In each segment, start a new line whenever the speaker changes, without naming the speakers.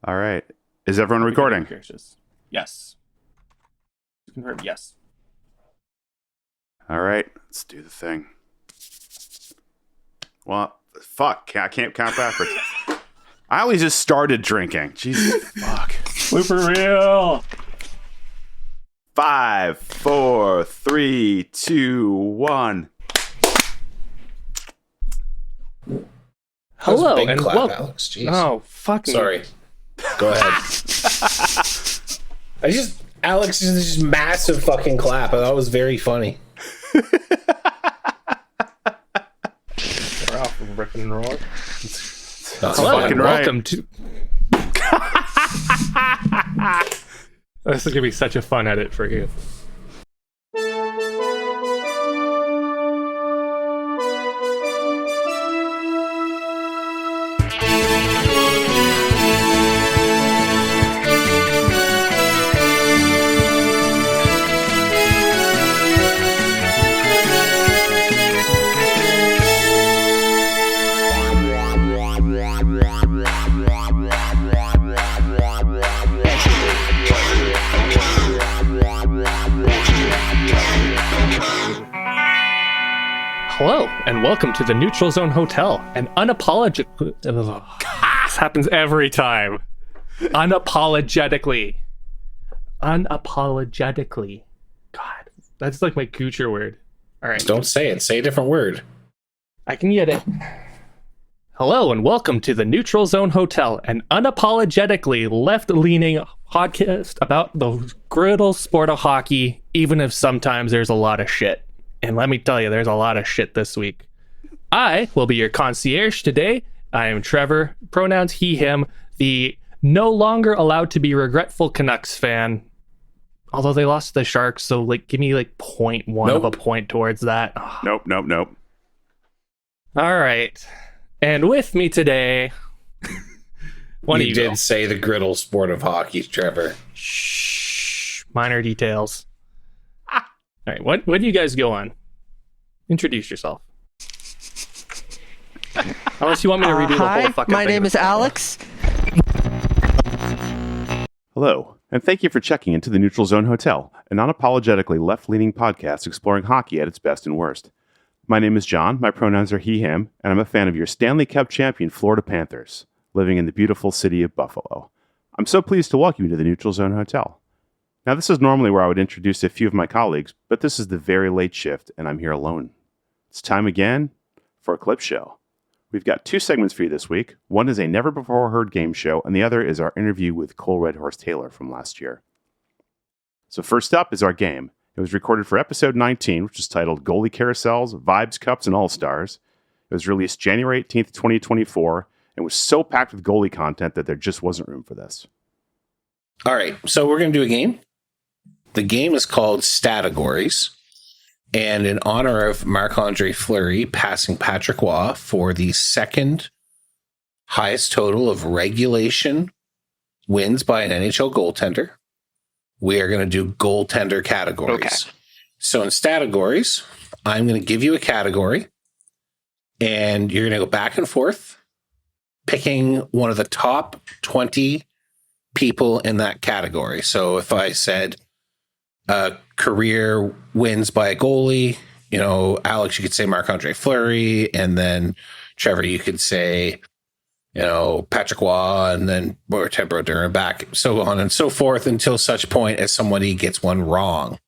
All right. Is everyone recording?
Yes. Confirm. Yes.
All right. Let's do the thing. Well, fuck. I can't count backwards. I always just started drinking. Jesus, fuck.
Blooper reel.
5, 4, 3, 2, 1.
Hello
and
clap,
welcome.
Alex. Jeez.
Oh, fucking.
Sorry. Go ahead. Alex is this massive fucking clap. I thought it was very funny.
We're off from Rick and Roll.
Hello,
fucking
and
right.
welcome to. This is gonna be such a fun edit for you. Hello, and welcome to the Neutral Zone Hotel, an unapologetic. This happens every time. Unapologetically. God, that's like my future word. All right.
Don't say it. Say a different word.
I can get it. Hello, and welcome to the Neutral Zone Hotel, an unapologetically left-leaning podcast about the griddle sport of hockey, even if sometimes there's a lot of shit. And let me tell you, there's a lot of shit this week. I will be your concierge today. I am Trevor, pronouns he, him, the no longer allowed to be regretful Canucks fan. Although they lost to the Sharks, so give me 0.1 of a point towards that.
Nope.
All right. And with me today,
You did say the griddle sport of hockey, Trevor.
Shh. Minor details. All right, what do you guys go on? Introduce yourself. Unless you want me to redo the whole fucking thing.
My name is Alex.
Hello, and thank you for checking into the Neutral Zone Hotel, an unapologetically left-leaning podcast exploring hockey at its best and worst. My name is John, my pronouns are he, him, and I'm a fan of your Stanley Cup champion Florida Panthers, living in the beautiful city of Buffalo. I'm so pleased to welcome you to the Neutral Zone Hotel. Now, this is normally where I would introduce a few of my colleagues, but this is the very late shift, and I'm here alone. It's time again for a clip show. We've got 2 segments for you this week. One is a never-before-heard game show, and the other is our interview with Cole Redhorse Taylor from last year. So first up is our game. It was recorded for episode 19, which is titled Goalie Carousels, Vibes, Cups, and All-Stars. It was released January 18th, 2024, and was so packed with goalie content that there just wasn't room for this.
All right, so we're going to do a game. The game is called Stategories, and in honor of Marc-André Fleury passing Patrick Waugh for the second highest total of regulation wins by an NHL goaltender, we are going to do goaltender categories.
Okay.
So in Stategories, I'm going to give you a category, and you're going to go back and forth, picking one of the top 20 people in that category. So if I said career wins by a goalie, Alex, you could say Marc-André Fleury, and then Trevor, you could say, Patrick Waugh, and then Ted Brodeur, and back, so on and so forth, until such point as somebody gets one wrong.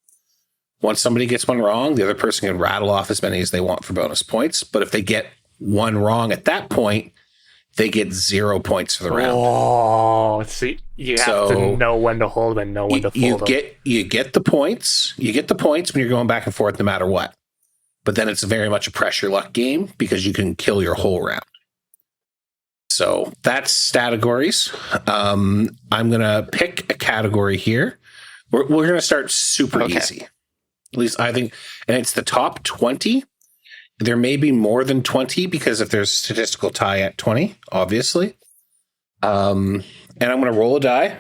Once somebody gets one wrong, the other person can rattle off as many as they want for bonus points. But if they get one wrong at that point, they get 0 points for the round.
Oh, see, you have to know when to hold and know when to fold them.
You get the points. You get the points when you're going back and forth no matter what. But then it's very much a pressure luck game because you can kill your whole round. So that's Stategories. I'm going to pick a category here. We're going to start super easy. At least I think. And it's the top 20. There may be more than 20 because if there's a statistical tie at 20, obviously. And I'm going to roll a die.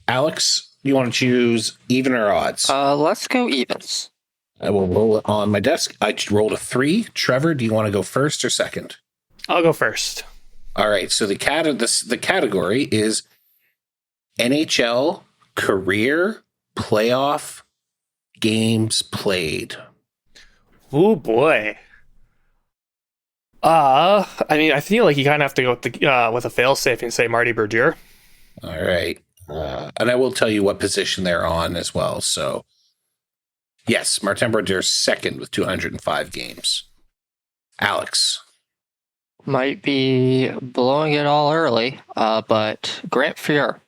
Alex, you want to choose even or odds?
Let's go evens.
I will roll it on my desk. I rolled a 3. Trevor, do you want to go first or second?
I'll go first.
All right. So the category is NHL career playoff games played.
Oh boy. I mean, I feel like you kind of have to go with a failsafe and say Marty Bergère.
All right. And I will tell you what position they're on as well. So, yes, Martin Brodieur's second with 205 games. Alex.
Might be blowing it all early, but Grant Fuhr.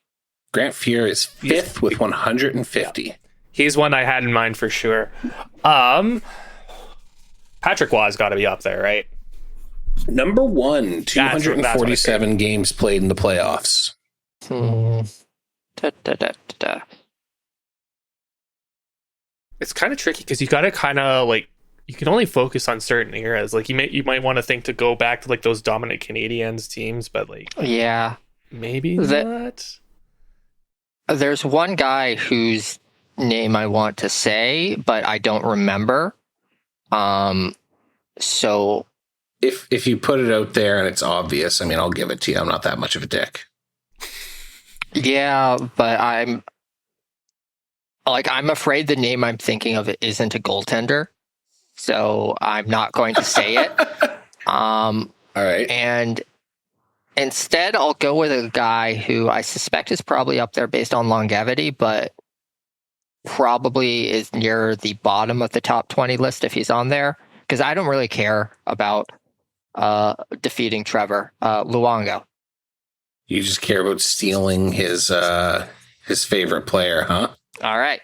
Grant Fuhr is fifth with 150.
Yeah. He's one I had in mind for sure. Patrick Waugh's got to be up there, right?
Number one, 247
that's
games played in the playoffs.
It's kind of tricky because you got to kind of like, you can only focus on certain eras. Like you might want to think to go back to like those dominant Canadiens teams, but like,
Yeah.
maybe not.
There's one guy whose name I want to say, but I don't remember. So
If you put it out there and it's obvious, I mean, I'll give it to you. I'm not that much of a dick.
yeah, but I'm afraid the name I'm thinking of isn't a goaltender, so I'm not going to say it.
All right.
And instead, I'll go with a guy who I suspect is probably up there based on longevity, but probably is near the bottom of the top 20 list if he's on there, because I don't really care about defeating Trevor. Luongo.
You just care about stealing his favorite player, huh?
All right.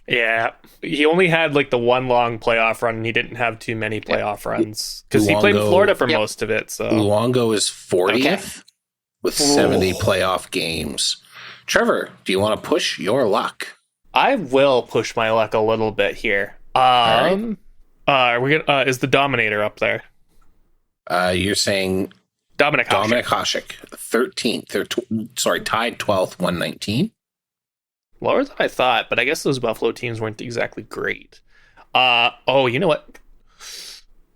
Yeah, he only had like the one long playoff run, and he didn't have too many playoff runs because he played in Florida for most of it. So
Luongo is 40th with 70 playoff games. Trevor, do you want to push your luck?
I will push my luck a little bit here.
All
Are we gonna? Is the Dominator up there?
You're saying
Dominic
Hasek, 13th. They're tied 12th, 119.
Lower than I thought, but I guess those Buffalo teams weren't exactly great. You know what?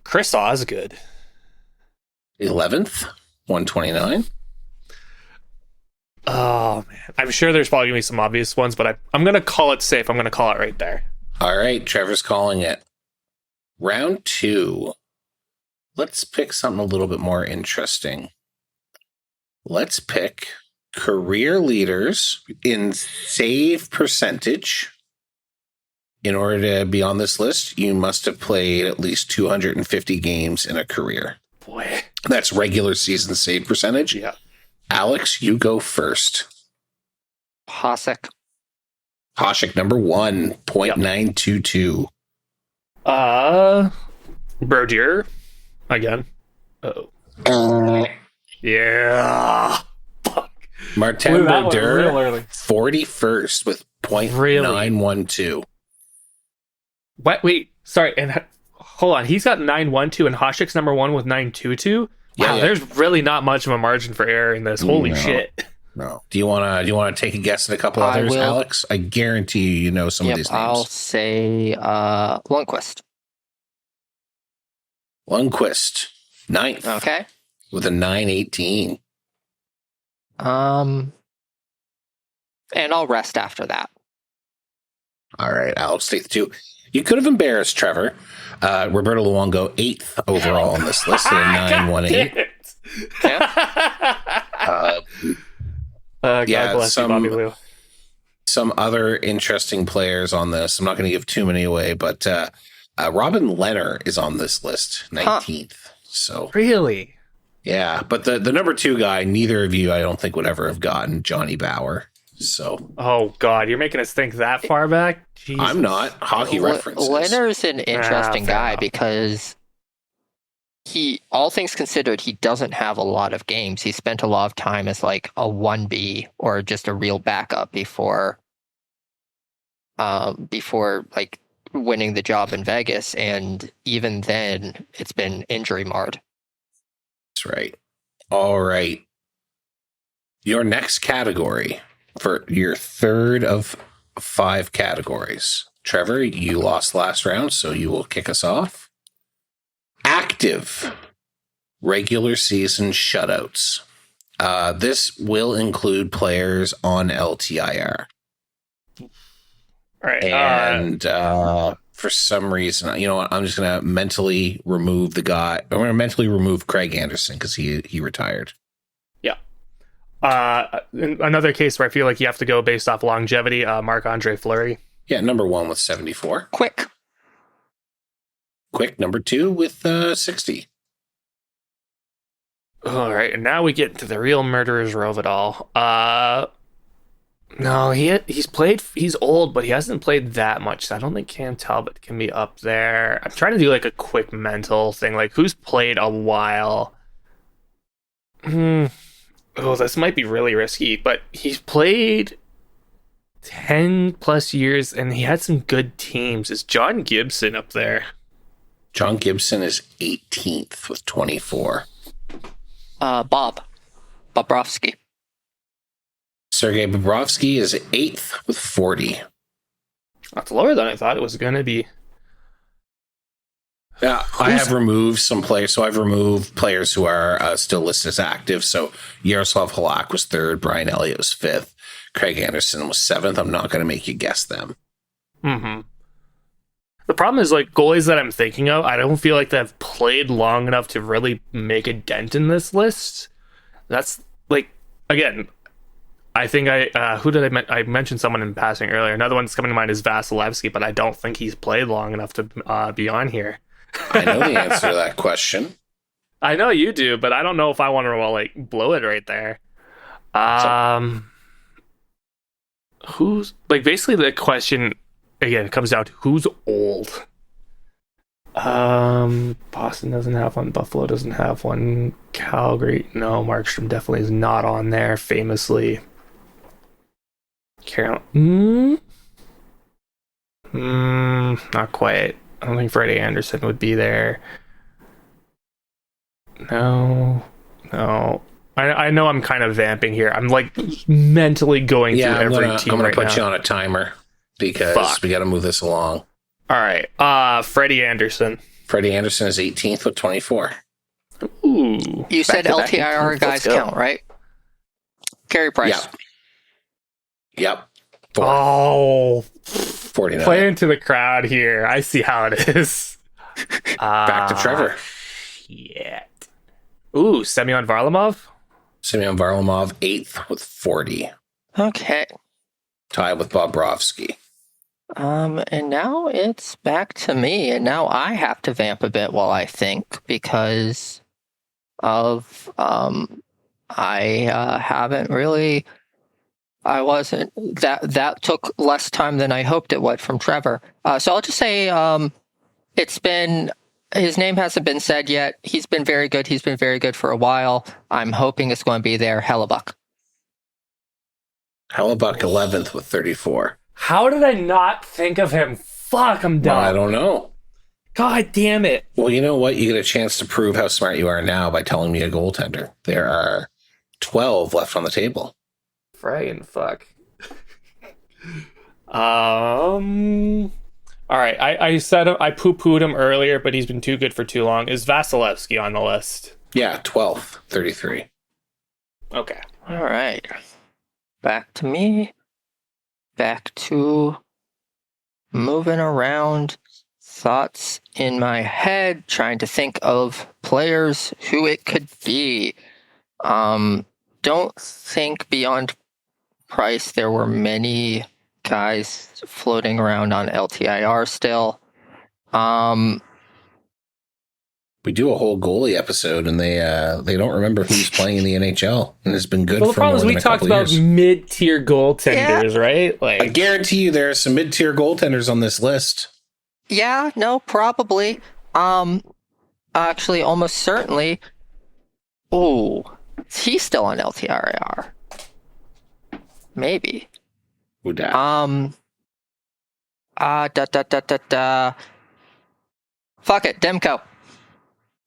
Chris Osgood.
11th, 129.
Oh, man. I'm sure there's probably going to be some obvious ones, but I'm going to call it safe. I'm going to call it right there.
All right, Trevor's calling it. Round 2. Let's pick something a little bit more interesting. Let's pick career leaders in save percentage. In order to be on this list, you must have played at least 250 games in a career.
Boy.
That's regular season save percentage.
Yeah.
Alex, you go first.
Hasek.
number 1, .922.
Bergère. Again. Uh-oh. Yeah. Fuck.
Martin
Blew that one
Brodeur,
real early.
41st with .912.
Wait, sorry, and hold on. He's got 912 and Hasek's number 1 with 922. Wow,
Yeah.
there's really not much of a margin for error in this. Holy
No.
shit.
No. Do you want to take a guess at a couple
I
others,
will.
Alex? I guarantee you know some of these names.
I'll say Lundqvist.
Lundqvist, 9th
Okay.
with a 918.
And I'll rest after that.
All right, Alex, take the 2. You could have embarrassed Trevor. Roberto Luongo, 8th overall on this list at a 918.
God bless you, Bobby Lou.
Some other interesting players on this. I'm not going to give too many away, but Robin Lehner is on this list, 19th. So
Really?
yeah, but the number 2 guy, neither of you, I don't think, would ever have gotten, Johnny Bauer. So
Oh, God, you're making us think that far back? Jesus.
I'm not. Hockey references.
Leonard's an interesting
fair
guy
enough.
because he, all things considered, he doesn't have a lot of games. He spent a lot of time as like a 1B or just a real backup before like winning the job in Vegas, and even then it's been injury marred.
That's right. All right. Your next category for your third of 5 categories. Trevor, you lost last round, so you will kick us off. Active regular season shutouts. This will include players on LTIR.
All right.
And for some reason, you know what? I'm just going to mentally remove the guy. I'm going to mentally remove Craig Anderson because he retired.
Yeah. Another case where I feel like you have to go based off longevity, Marc-André Fleury.
Yeah, number 1 with 74.
Quick.
Number 2 with 60.
All right, and now we get into the real murderer's row of it all. No, he's old, but he hasn't played that much, so I don't think Cam Talbot can be up there. I'm trying to do like a quick mental thing, like who's played a while. Oh, this might be really risky, but he's played 10 plus years, and he had some good teams. Is John Gibson up there?
John Gibson is 18th with 24.
Bobrovsky.
Sergei Bobrovsky is 8th with 40.
That's lower than I thought it was going to be.
Yeah, I have removed some players. So I've removed players who are still listed as active. So Yaroslav Halak was 3rd. Brian Elliott was 5th. Craig Anderson was 7th. I'm not going to make you guess them.
Mm-hmm. The problem is, like, goalies that I'm thinking of, I don't feel like they've played long enough to really make a dent in this list. That's, like, again, I think I mentioned someone in passing earlier. Another one that's coming to mind is Vasilevsky, but I don't think he's played long enough to be on here.
I know the answer to that question.
I know you do, but I don't know if I want to, like, blow it right there. Who's, like, basically the question... Again, it comes down to who's old. Boston doesn't have one. Buffalo doesn't have one. Calgary, no. Markstrom definitely is not on there. Famously, not quite. I don't think Freddie Anderson would be there. No. I know I'm kind of vamping here. I'm like mentally going through every team.
I'm gonna put
now.
you on a timer. Because we got to move this along.
All right. Freddie Anderson.
Freddie Anderson is 18th with 24.
Ooh.
You said LTIR guys count, right? Carey Price.
Yep. 49.
Play into the crowd here. I see how it is.
Back to Trevor.
Shit. Ooh, Semyon Varlamov?
Semyon Varlamov, 8th with 40.
Okay.
Tied with Bobrovsky.
And now it's back to me, and now I have to vamp a bit while I think, because of that took less time than I hoped it would from Trevor. So I'll just say his name hasn't been said yet. He's been very good. He's been very good for a while. I'm hoping it's going to be there. Hellebuck.
Hellebuck 11th with 34.
How did I not think of him? Fuck, I'm dumb.
Well, I don't know.
God damn it.
Well, you know what? You get a chance to prove how smart you are now by telling me a goaltender. There are 12 left on the table.
Friggin' fuck. All right, I said I poo-pooed him earlier, but he's been too good for too long. Is Vasilevsky on the list?
Yeah, 12th, 33.
Okay.
All right. Back to me. Back to moving around. Thoughts in my head, trying to think of players who it could be. Don't think beyond Price there were many guys floating around on LTIR still.
We do a whole goalie episode, and they don't remember who's playing in the NHL, and it's been good.
Well, the problem is we talked about mid-tier goaltenders, right? Like,
I guarantee you, there are some mid-tier goaltenders on this list.
Yeah, no, probably. Actually, almost certainly. Oh, he's still on LTIR. Maybe.
Who dat?
Fuck it, Demko.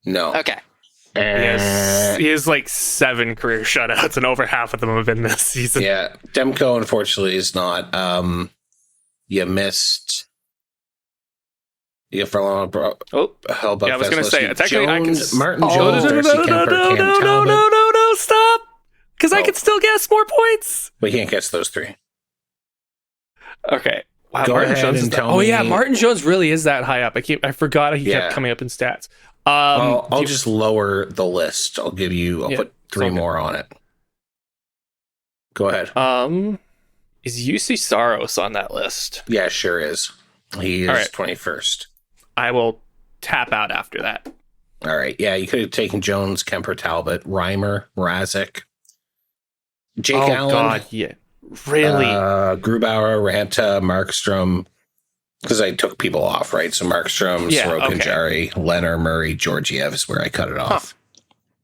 No.
Okay.
He has like 7 career shutouts, and over half of them have been this season.
Yeah, Demko unfortunately is not. You missed. You for long, bro.
Oh,
Hellbuck.
yeah, I was going to say,
Martin
I can.
Jones,
No,
Darcy Kemper, Cam Talbot.
no, stop. Because I could still guess more points.
We can't guess those three.
Okay. Wow,
Go
Martin
ahead
Jones
and
is that.
tell
Oh
me-
yeah, Martin Jones really is that high up. I forgot he
Yeah.
kept coming up in stats.
I'll just lower the list. I'll put three
okay.
more on it. Go ahead.
Is UC Saros on that list?
Yeah, sure is. He is
All right.
21st.
I will tap out after that.
All right. Yeah, you could have taken Jones, Kemper, Talbot, Reimer, Mrazek, Jake Allen.
Oh God, yeah. Really?
Grubauer, Ranta, Markstrom. Because I took people off, right? So Markstrom, Sorokin, Jari, Leonard, Murray, Georgiev is where I cut it off.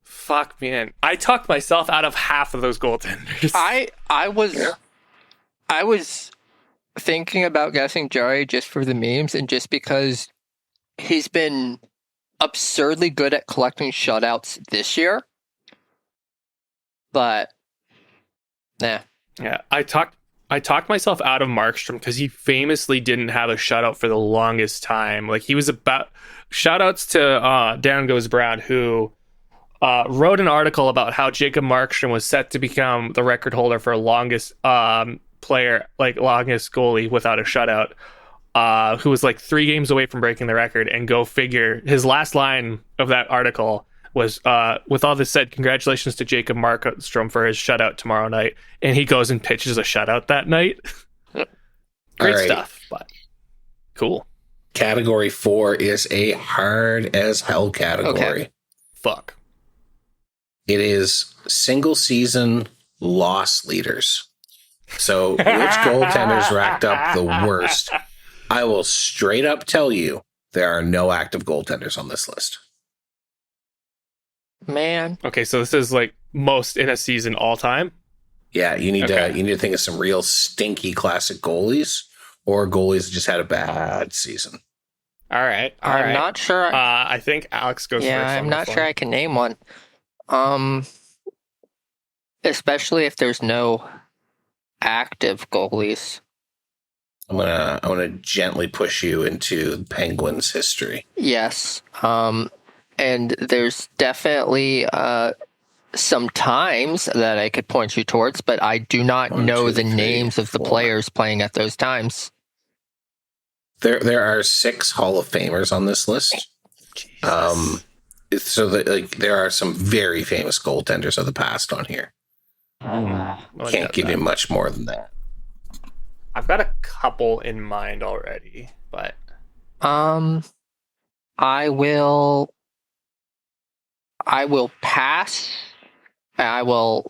Fuck, man. I talked myself out of half of those goaltenders.
I was thinking about guessing Jari just for the memes and just because he's been absurdly good at collecting shutouts this year. But nah.
Yeah, I talked myself out of Markstrom because he famously didn't have a shutout for the longest time. Like he was about shoutouts to Dan Goes Brown, who wrote an article about how Jacob Markstrom was set to become the record holder for longest player, like longest goalie without a shutout, who was like 3 games away from breaking the record. And go figure, his last line of that article was, with all this said, congratulations to Jacob Markstrom for his shutout tomorrow night. And he goes and pitches a shutout that night. Great stuff, but cool.
Category 4 is a hard as hell category.
Okay.
Fuck.
It is single season loss leaders. So which goaltenders racked up the worst? I will straight up tell you there are no active goaltenders on this list.
Man.
Okay, so this is like most in a season all time.
Yeah, you need to think of some real stinky classic goalies or goalies that just had a bad season.
All right.
I'm not sure.
I think Alex goes first.
I'm not sure I can name one. Especially if there's no active goalies.
I'm gonna gently push you into Penguins history.
Yes. And there's definitely some times that I could point you towards, but I do not know the names of the players playing at those times.
There are 6 Hall of Famers on this list. So there are some very famous goaltenders of the past on here. Can't give you much more than that.
I've got a couple in mind already, but
I will pass. I will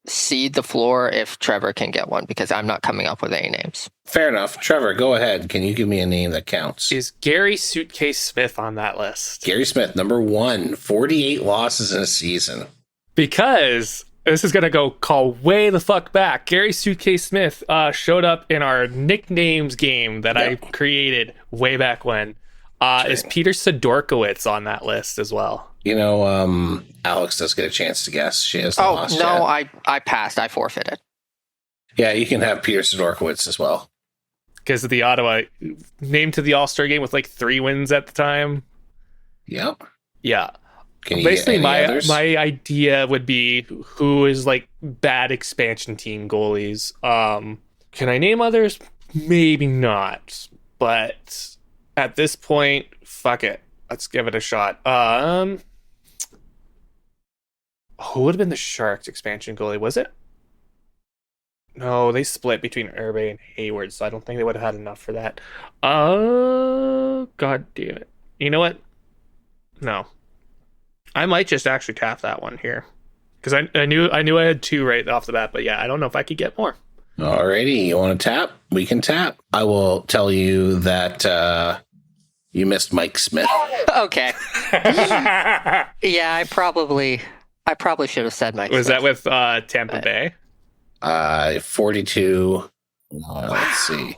cede the floor if Trevor can get one because I'm not coming up with any names.
Fair enough. Trevor, go ahead. Can you give me a name that counts?
Is Gary Suitcase Smith on that list?
Gary Smith, number 1, 48 losses in a season.
Because this is going to call way the fuck back. Gary Suitcase Smith showed up in our nicknames game that I created way back when. Is Peter Sidorkowicz on that list as well?
You know, Alex does get a chance to guess. She hasn't lost yet.
I passed. I forfeited.
Yeah, you can have Peter Sidorkowicz as well.
Because of the Ottawa named to the All-Star game with 3 wins at the time.
Yep.
Yeah.
Can you
basically
get any
my idea would be who is bad expansion team goalies. Can I name others? Maybe not. But at this point, fuck it. Let's give it a shot. Who would have been the Sharks expansion goalie? Was it? No, they split between Irbe and Hayward, so I don't think they would have had enough for that. God damn it. You know what? No. I might just actually tap that one here. Because I knew I had 2 right off the bat, but yeah, I don't know if I could get more.
Alrighty, you want to tap? We can tap. I will tell you that you missed Mike Smith.
Okay. Yeah, I probably should have said Mike Smith.
Was that with Tampa Bay?
42. Let's see.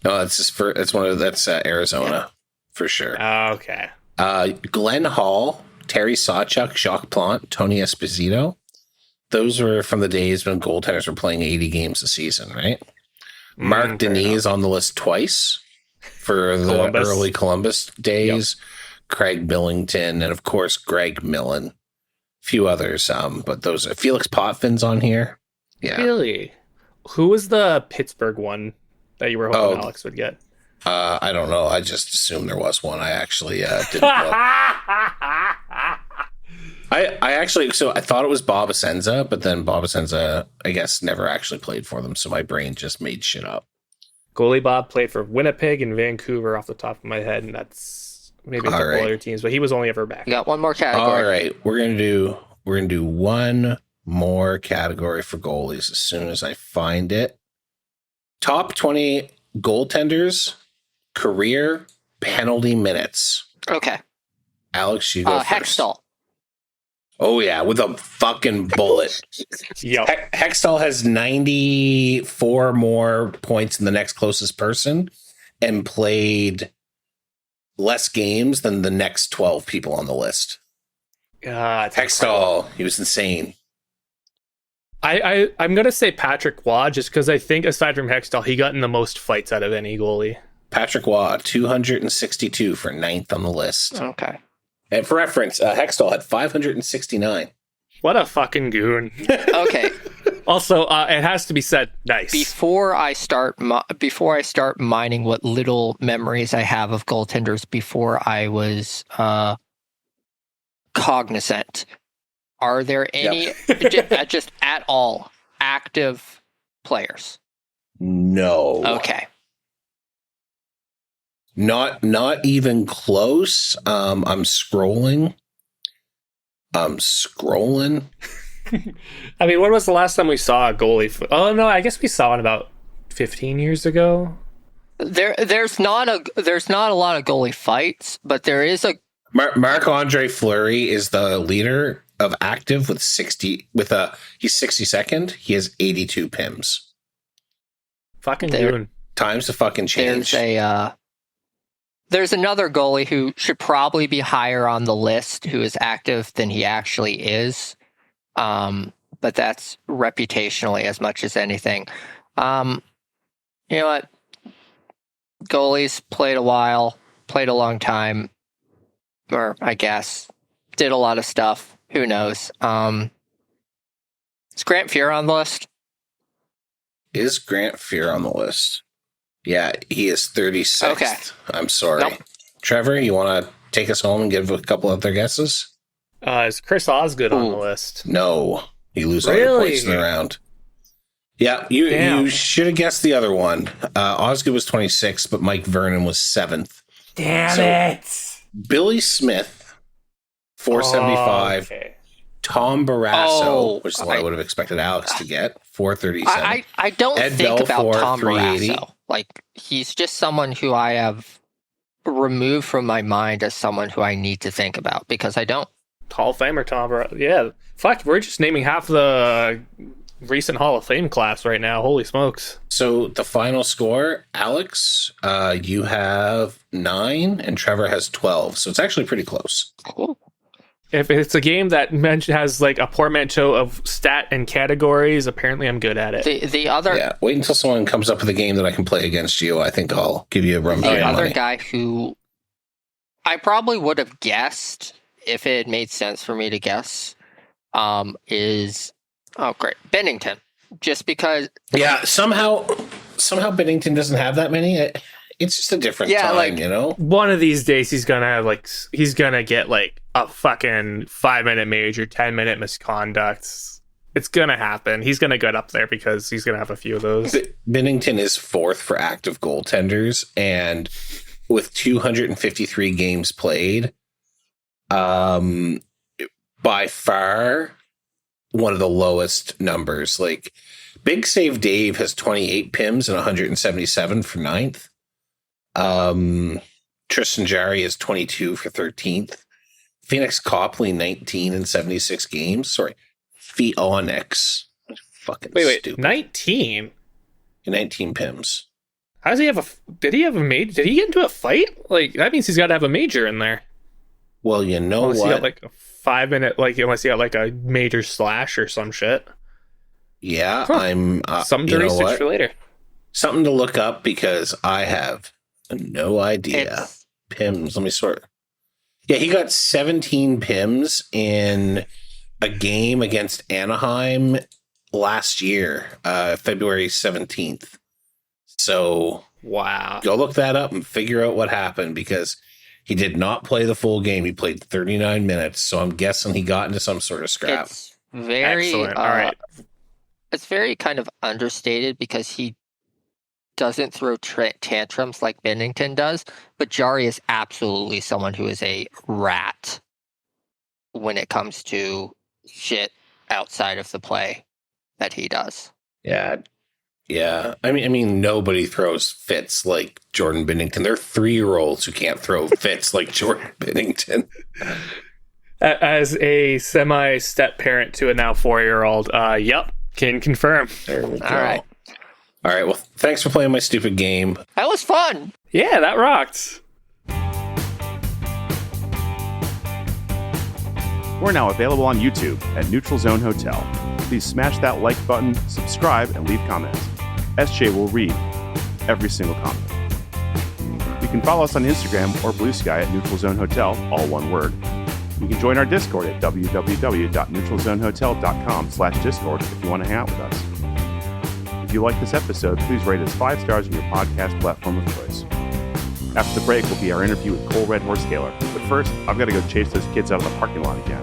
No, that's Arizona for sure.
Okay.
Glenn Hall, Terry Sawchuk, Jacques Plante, Tony Esposito. Those were from the days when goaltenders were playing 80 games a season, right? Mark Denis is on the list twice for the early Columbus days. Yep. Craig Billington, and of course, Greg Millen. few others. But those are Felix Potvin's on here. Yeah.
Really? Who was the Pittsburgh one that you were hoping Alex would get?
I don't know. I just assumed there was one. I actually didn't look. I thought it was Bob Asenza, but then Bob Asenza, I guess, never actually played for them, so my brain just made shit up.
Goalie Bob played for Winnipeg and Vancouver off the top of my head, and that's maybe a couple other teams, but he was only ever back.
You got one more category.
All right, we're gonna do one more category for goalies as soon as I find it. Top 20 goaltenders, career penalty minutes.
Okay.
Alex, you go first.
Hextall.
Oh, yeah, with a fucking bullet.
Yep.
Hextall has 94 more points than the next closest person and played less games than the next 12 people on the list. Hextall, he was insane.
I'm going to say Patrick Waugh just because I think aside from Hextall, he got in the most fights out of any goalie.
Patrick Waugh, 262 for 9th on the list.
Okay.
And for reference, Hextall had 569.
What a fucking goon.
Okay.
Also, it has to be said, nice.
Before I start mining what little memories I have of goaltenders before I was cognizant, are there any just at all active players?
No.
Okay.
Not even close. I'm scrolling.
I mean, when was the last time we saw a goalie? Oh no, I guess we saw it about 15 years ago.
There's not a lot of goalie fights, but there is a
Marc-André Fleury is the leader of active with 60. He's 62nd. He has 82 PIMs.
Fucking goon.
Times to fucking change.
There's another goalie who should probably be higher on the list who is active than he actually is. But that's reputationally as much as anything. You know what? Goalies played a while, played a long time, or I guess did a lot of stuff. Who knows? Is Grant Fuhr on the list?
Is Grant Fuhr on the list? Yeah, he is 36th.
Okay.
I'm sorry.
Nope.
Trevor, you want to take us home and give a couple other guesses?
Is Chris Osgood on the list?
No. You lose all your points in the round. Yeah, you should have guessed the other one. Osgood was 26th, but Mike Vernon was 7th.
Damn it.
Billy Smith, 475.
Okay.
Tom Barrasso, which is what I would have expected Alex to get, 437.
I don't
Ed
think
Belfour,
about Tom
380.
Barrasso. Like, he's just someone who I have removed from my mind as someone who I need to think about because I don't.
Hall of Famer Tom Barrasso. Yeah. Fuck, we're just naming half the recent Hall of Fame class right now. Holy smokes.
So the final score, Alex, you have 9 and Trevor has 12. So it's actually pretty close.
Cool.
If it's a game that has like a portmanteau of stat and categories, apparently I'm good at it.
The other...
Yeah, wait until someone comes up with a game that I can play against you. I think I'll give you a run for your money.
The other guy who I probably would have guessed if it made sense for me to guess is... Oh, great. Bennington. Just because...
Yeah, somehow Bennington doesn't have that many. It's just a different time, you know?
One of these days he's gonna get like a fucking 5-minute major, 10-minute misconduct. It's gonna happen. He's gonna get up there because he's gonna have a few of those.
Bennington is 4th for active goaltenders, and with 253 games played, by far one of the lowest numbers. Like, Big Save Dave has 28 PIMs and 177 for 9th. Tristan Jarry is 22 for 13th. Phoenix Copley 19 in 76 games. Sorry, Phoenix. Fucking
wait,
stupid.
19?
19 PIMs.
How does he have did he have a major? Did he get into a fight? Like, that means he's got to have a major in there.
Well, you know
unless
what?
He got like a 5-minute, unless he got like a major slash or some shit.
Yeah,
huh.
I'm...
something to research for later.
Something to look up because I have no idea. PIMs, let me sort. Yeah, he got 17 PIMs in a game against Anaheim last year, February 17th. So
Wow.
go look that up and figure out what happened, because he did not play the full game. He played 39 minutes. So I'm guessing he got into some sort of scrap.
It's very,
Excellent. All right.
it's very kind of understated because he doesn't throw tantrums like Bennington does, but Jari is absolutely someone who is a rat when it comes to shit outside of the play that he does.
Yeah. Yeah. I mean, nobody throws fits like Jordan Bennington. They're 3-year-olds who can't throw fits like Jordan Bennington.
As a semi-step parent to a now 4-year-old, yep, can confirm.
There we go.
All right.
All right. Well, thanks for playing my stupid game.
That was fun.
Yeah, that rocked.
We're now available on YouTube at Neutral Zone Hotel. Please smash that like button, subscribe, and leave comments. SJ will read every single comment. You can follow us on Instagram or Bluesky at Neutral Zone Hotel, all one word. You can join our Discord at www.neutralzonehotel.com/Discord if you want to hang out with us. If you like this episode, please rate us 5 stars on your podcast platform of choice. After the break will be our interview with Cole Redhorse Taylor. But first, I've got to go chase those kids out of the parking lot again.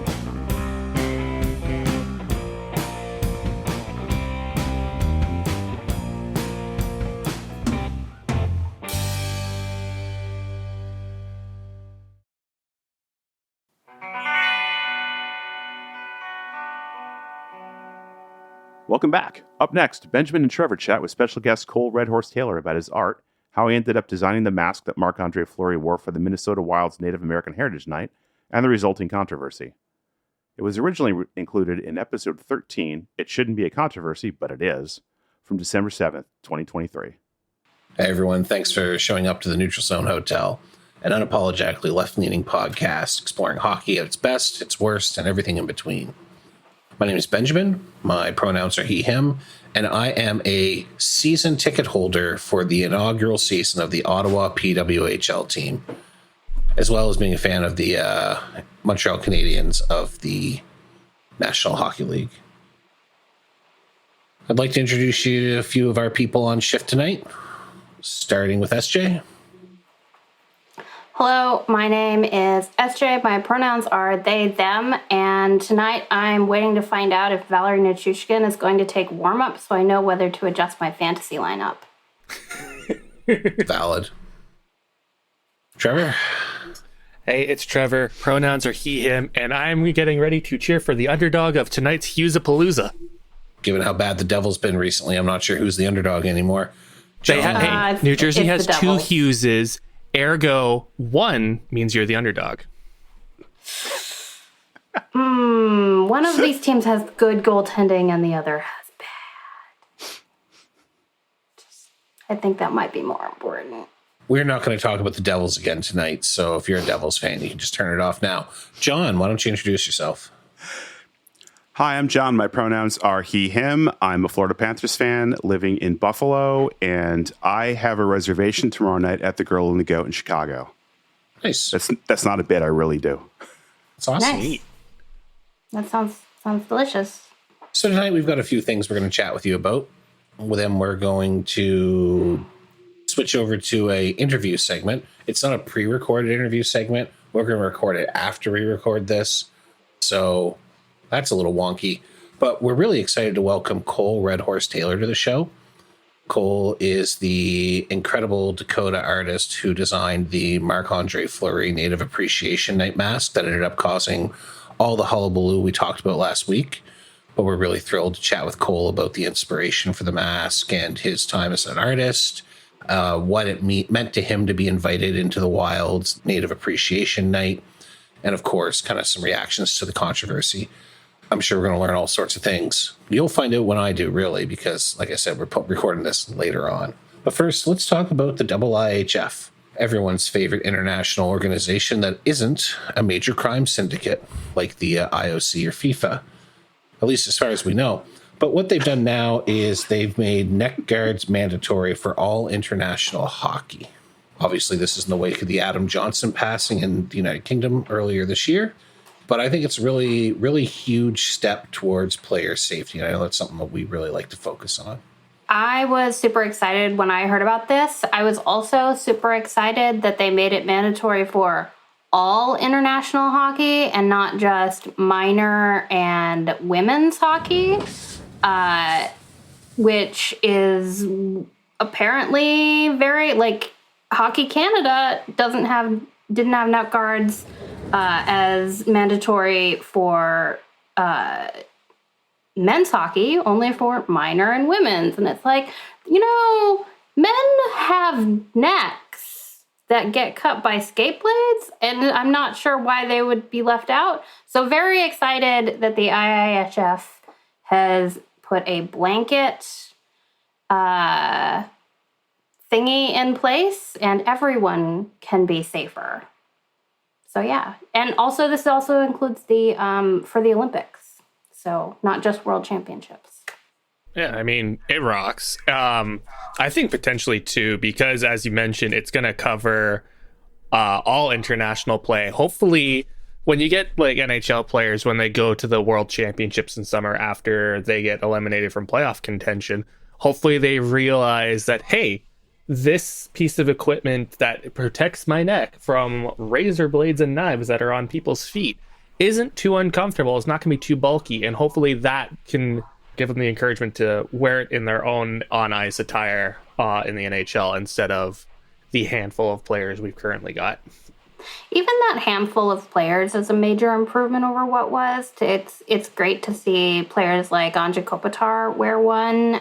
Welcome back. Up next, Benjamin and Trevor chat with special guest Cole Redhorse Taylor about his art, how he ended up designing the mask that Marc-André Fleury wore for the Minnesota Wild's Native American Heritage Night, and the resulting controversy. It was originally included in episode 13, It Shouldn't Be a Controversy, but It Is, from December 7th, 2023.
Hey, everyone. Thanks for showing up to the Neutral Zone Hotel, an unapologetically left-leaning podcast exploring hockey at its best, its worst, and everything in between. My name is Benjamin. My pronouns are he, him, and I am a season ticket holder for the inaugural season of the Ottawa PWHL team, as well as being a fan of the Montreal Canadiens of the National Hockey League. I'd like to introduce you to a few of our people on shift tonight, starting with SJ.
Hello, my name is SJ. My pronouns are they, them, and tonight I'm waiting to find out if Valerie Nichushkin is going to take warm-up so I know whether to adjust my fantasy lineup.
Valid. Trevor?
Hey, it's Trevor. Pronouns are he, him, and I'm getting ready to cheer for the underdog of tonight's Hughesapalooza.
Given how bad the Devil's been recently, I'm not sure who's the underdog anymore.
New Jersey has
it's the
2
Devils.
Hugheses. Ergo, 1 means you're the underdog.
One of these teams has good goaltending and the other has bad. I think that might be more important.
We're not going to talk about the Devils again tonight, so if you're a Devils fan, you can just turn it off now. John, why don't you introduce yourself?
Hi, I'm John. My pronouns are he, him. I'm a Florida Panthers fan living in Buffalo, and I have a reservation tomorrow night at the Girl and the Goat in Chicago.
Nice.
That's not a bit, I really do.
That's awesome.
Nice. That sounds delicious.
So tonight we've got a few things we're going to chat with you about. With them, we're going to switch over to a interview segment. It's not a pre-recorded interview segment. We're going to record it after we record this. So that's a little wonky. But we're really excited to welcome Cole Redhorse Taylor to the show. Cole is the incredible Dakota artist who designed the Marc-André Fleury Native Appreciation Night mask that ended up causing all the hullabaloo we talked about last week. But we're really thrilled to chat with Cole about the inspiration for the mask and his time as an artist, what it meant to him to be invited into the Wild's Native Appreciation Night, and of course, kind of some reactions to the controversy. I'm sure we're going to learn all sorts of things. You'll find out when I do, really, because, like I said, we're recording this later on. But first, let's talk about the IIHF, everyone's favorite international organization that isn't a major crime syndicate like the IOC or FIFA, at least as far as we know. But what they've done now is they've made neck guards mandatory for all international hockey. Obviously, this is in the wake of the Adam Johnson passing in the United Kingdom earlier this year. but I think it's really, really huge step towards player safety. And I know that's something that we really like to focus on.
I was super excited when I heard about this. I was also super excited that they made it mandatory for all international hockey and not just minor and women's hockey, which is apparently very, like, Hockey Canada didn't have net guards as mandatory for men's hockey, only for minor and women's. And it's like, men have necks that get cut by skate blades, and I'm not sure why they would be left out. So very excited that the IIHF has put a blanket thingy in place, and everyone can be safer. So yeah, and also this also includes the for the Olympics, so not just World Championships.
Yeah, I mean, it rocks. I think potentially too, because as you mentioned, it's going to cover all international play. Hopefully, when you get like NHL players, when they go to the World Championships in summer after they get eliminated from playoff contention, hopefully they realize that, hey, this piece of equipment that protects my neck from razor blades and knives that are on people's feet isn't too uncomfortable. It's not going to be too bulky. And hopefully that can give them the encouragement to wear it in their own on-ice attire in the NHL instead of the handful of players we've currently got.
Even that handful of players is a major improvement over what was. It's great to see players like Anze Kopitar wear one.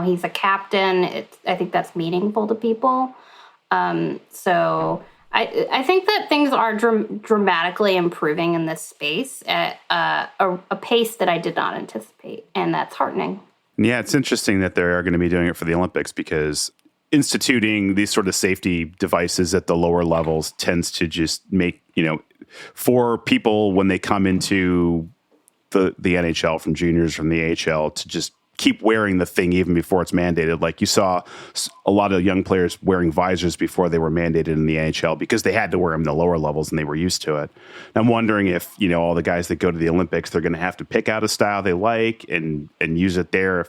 He's a captain. I think that's meaningful to people. So I think that things are dramatically improving in this space at a pace that I did not anticipate, and that's heartening.
Yeah, it's interesting that they are going to be doing it for the Olympics, because instituting these sort of safety devices at the lower levels tends to just make, for people when they come into the NHL from juniors, from the AHL, to just keep wearing the thing even before it's mandated. Like you saw a lot of young players wearing visors before they were mandated in the NHL because they had to wear them in the lower levels and they were used to it. I'm wondering if, all the guys that go to the Olympics, they're going to have to pick out a style they like and use it there.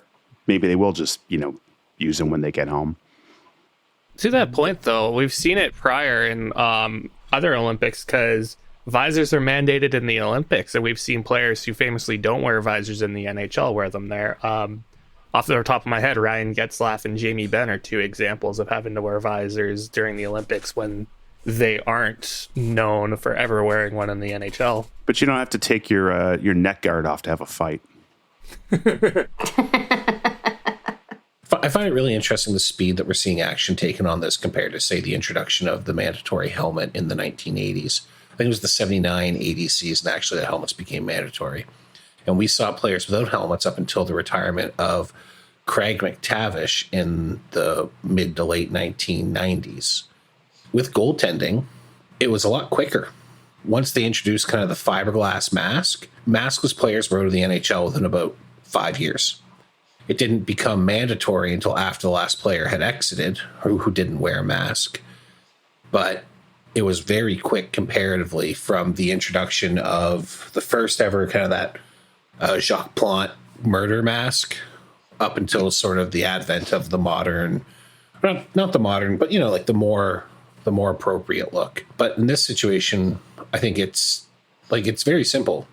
Maybe they will just, use them when they get home.
To that point, though, we've seen it prior in other Olympics because visors are mandated in the Olympics, and we've seen players who famously don't wear visors in the NHL wear them there. Off the top of my head, Ryan Getzlaf and Jamie Benn are two examples of having to wear visors during the Olympics when they aren't known for ever wearing one in the NHL.
But you don't have to take your neck guard off to have a fight.
I find it really interesting the speed that we're seeing action taken on this compared to, say, the introduction of the mandatory helmet in the 1980s. I think it was the 79-80 season, actually, that helmets became mandatory. And we saw players without helmets up until the retirement of Craig McTavish in the mid to late 1990s. With goaltending, it was a lot quicker. Once they introduced kind of the fiberglass mask, maskless players were to the NHL within about 5 years. It didn't become mandatory until after the last player had exited, who didn't wear a mask. But it was very quick comparatively from the introduction of the first ever kind of that Jacques Plante murder mask up until sort of the advent of the modern, not the modern, but, like the more appropriate look. But in this situation, I think it's very simple.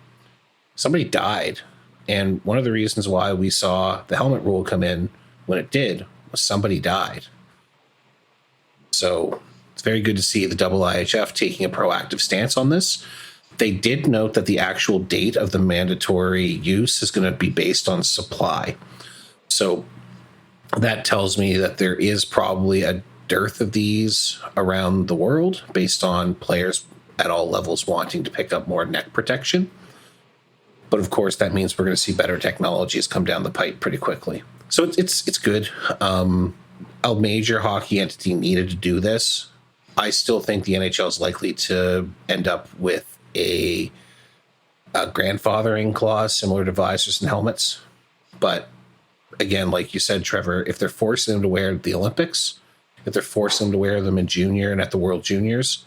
Somebody died. And one of the reasons why we saw the helmet rule come in when it did was somebody died. So it's very good to see the IIHF taking a proactive stance on this. They did note that the actual date of the mandatory use is going to be based on supply. So that tells me that there is probably a dearth of these around the world based on players at all levels wanting to pick up more neck protection. But of course, that means we're going to see better technologies come down the pipe pretty quickly. So it's good. A major hockey entity needed to do this. I still think the NHL is likely to end up with a grandfathering clause similar to visors and helmets. But again, like you said, Trevor, if they're forcing them to wear the Olympics, if they're forcing them to wear them in junior and at the World Juniors,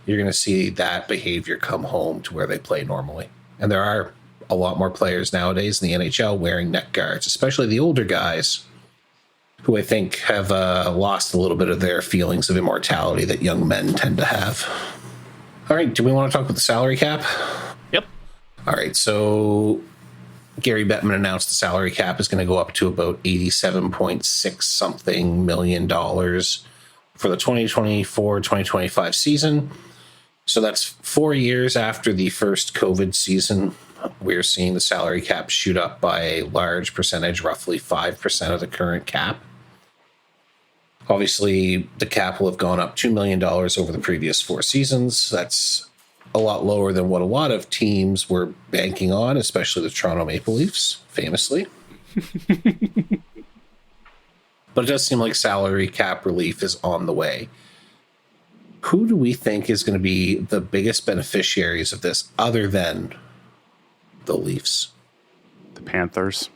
you're going to see that behavior come home to where they play normally. And there are a lot more players nowadays in the NHL wearing neck guards, especially the older guys who I think have lost a little bit of their feelings of immortality that young men tend to have. All right, do we want to talk about the salary cap?
Yep.
All right, so Gary Bettman announced the salary cap is going to go up to about $87.6 something million for the 2024-2025 season. So that's 4 years after the first COVID season. We're seeing the salary cap shoot up by a large percentage, roughly 5% of the current cap. Obviously, the cap will have gone up $2 million over the previous 4 seasons. That's a lot lower than what a lot of teams were banking on, especially the Toronto Maple Leafs, famously. But it does seem like salary cap relief is on the way. Who do we think is going to be the biggest beneficiaries of this other than the Leafs?
The Panthers.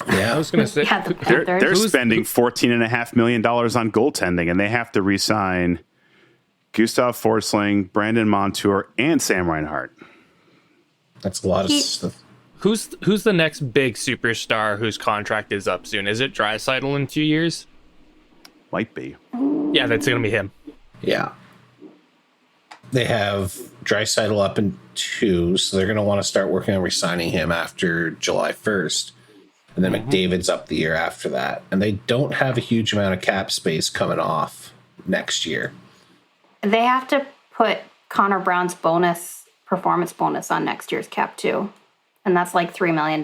Yeah,
I was going to say,
Yeah, the
They're
Panthers.
spending $14.5 million on goaltending, and they have to re-sign Gustav Forsling, Brandon Montour, and Sam Reinhart.
that's a lot of stuff.
who's the next big superstar whose contract is up soon? Is it Draisaitl in 2 years?
Might be.
Yeah, that's going to be him.
Yeah. They have Draisaitl up in 2, so they're going to want to start working on re-signing him after July 1st. And then McDavid's up the year after that. And they don't have a huge amount of cap space coming off next year.
They have to put Connor Brown's performance bonus on next year's cap too. And that's like $3 million.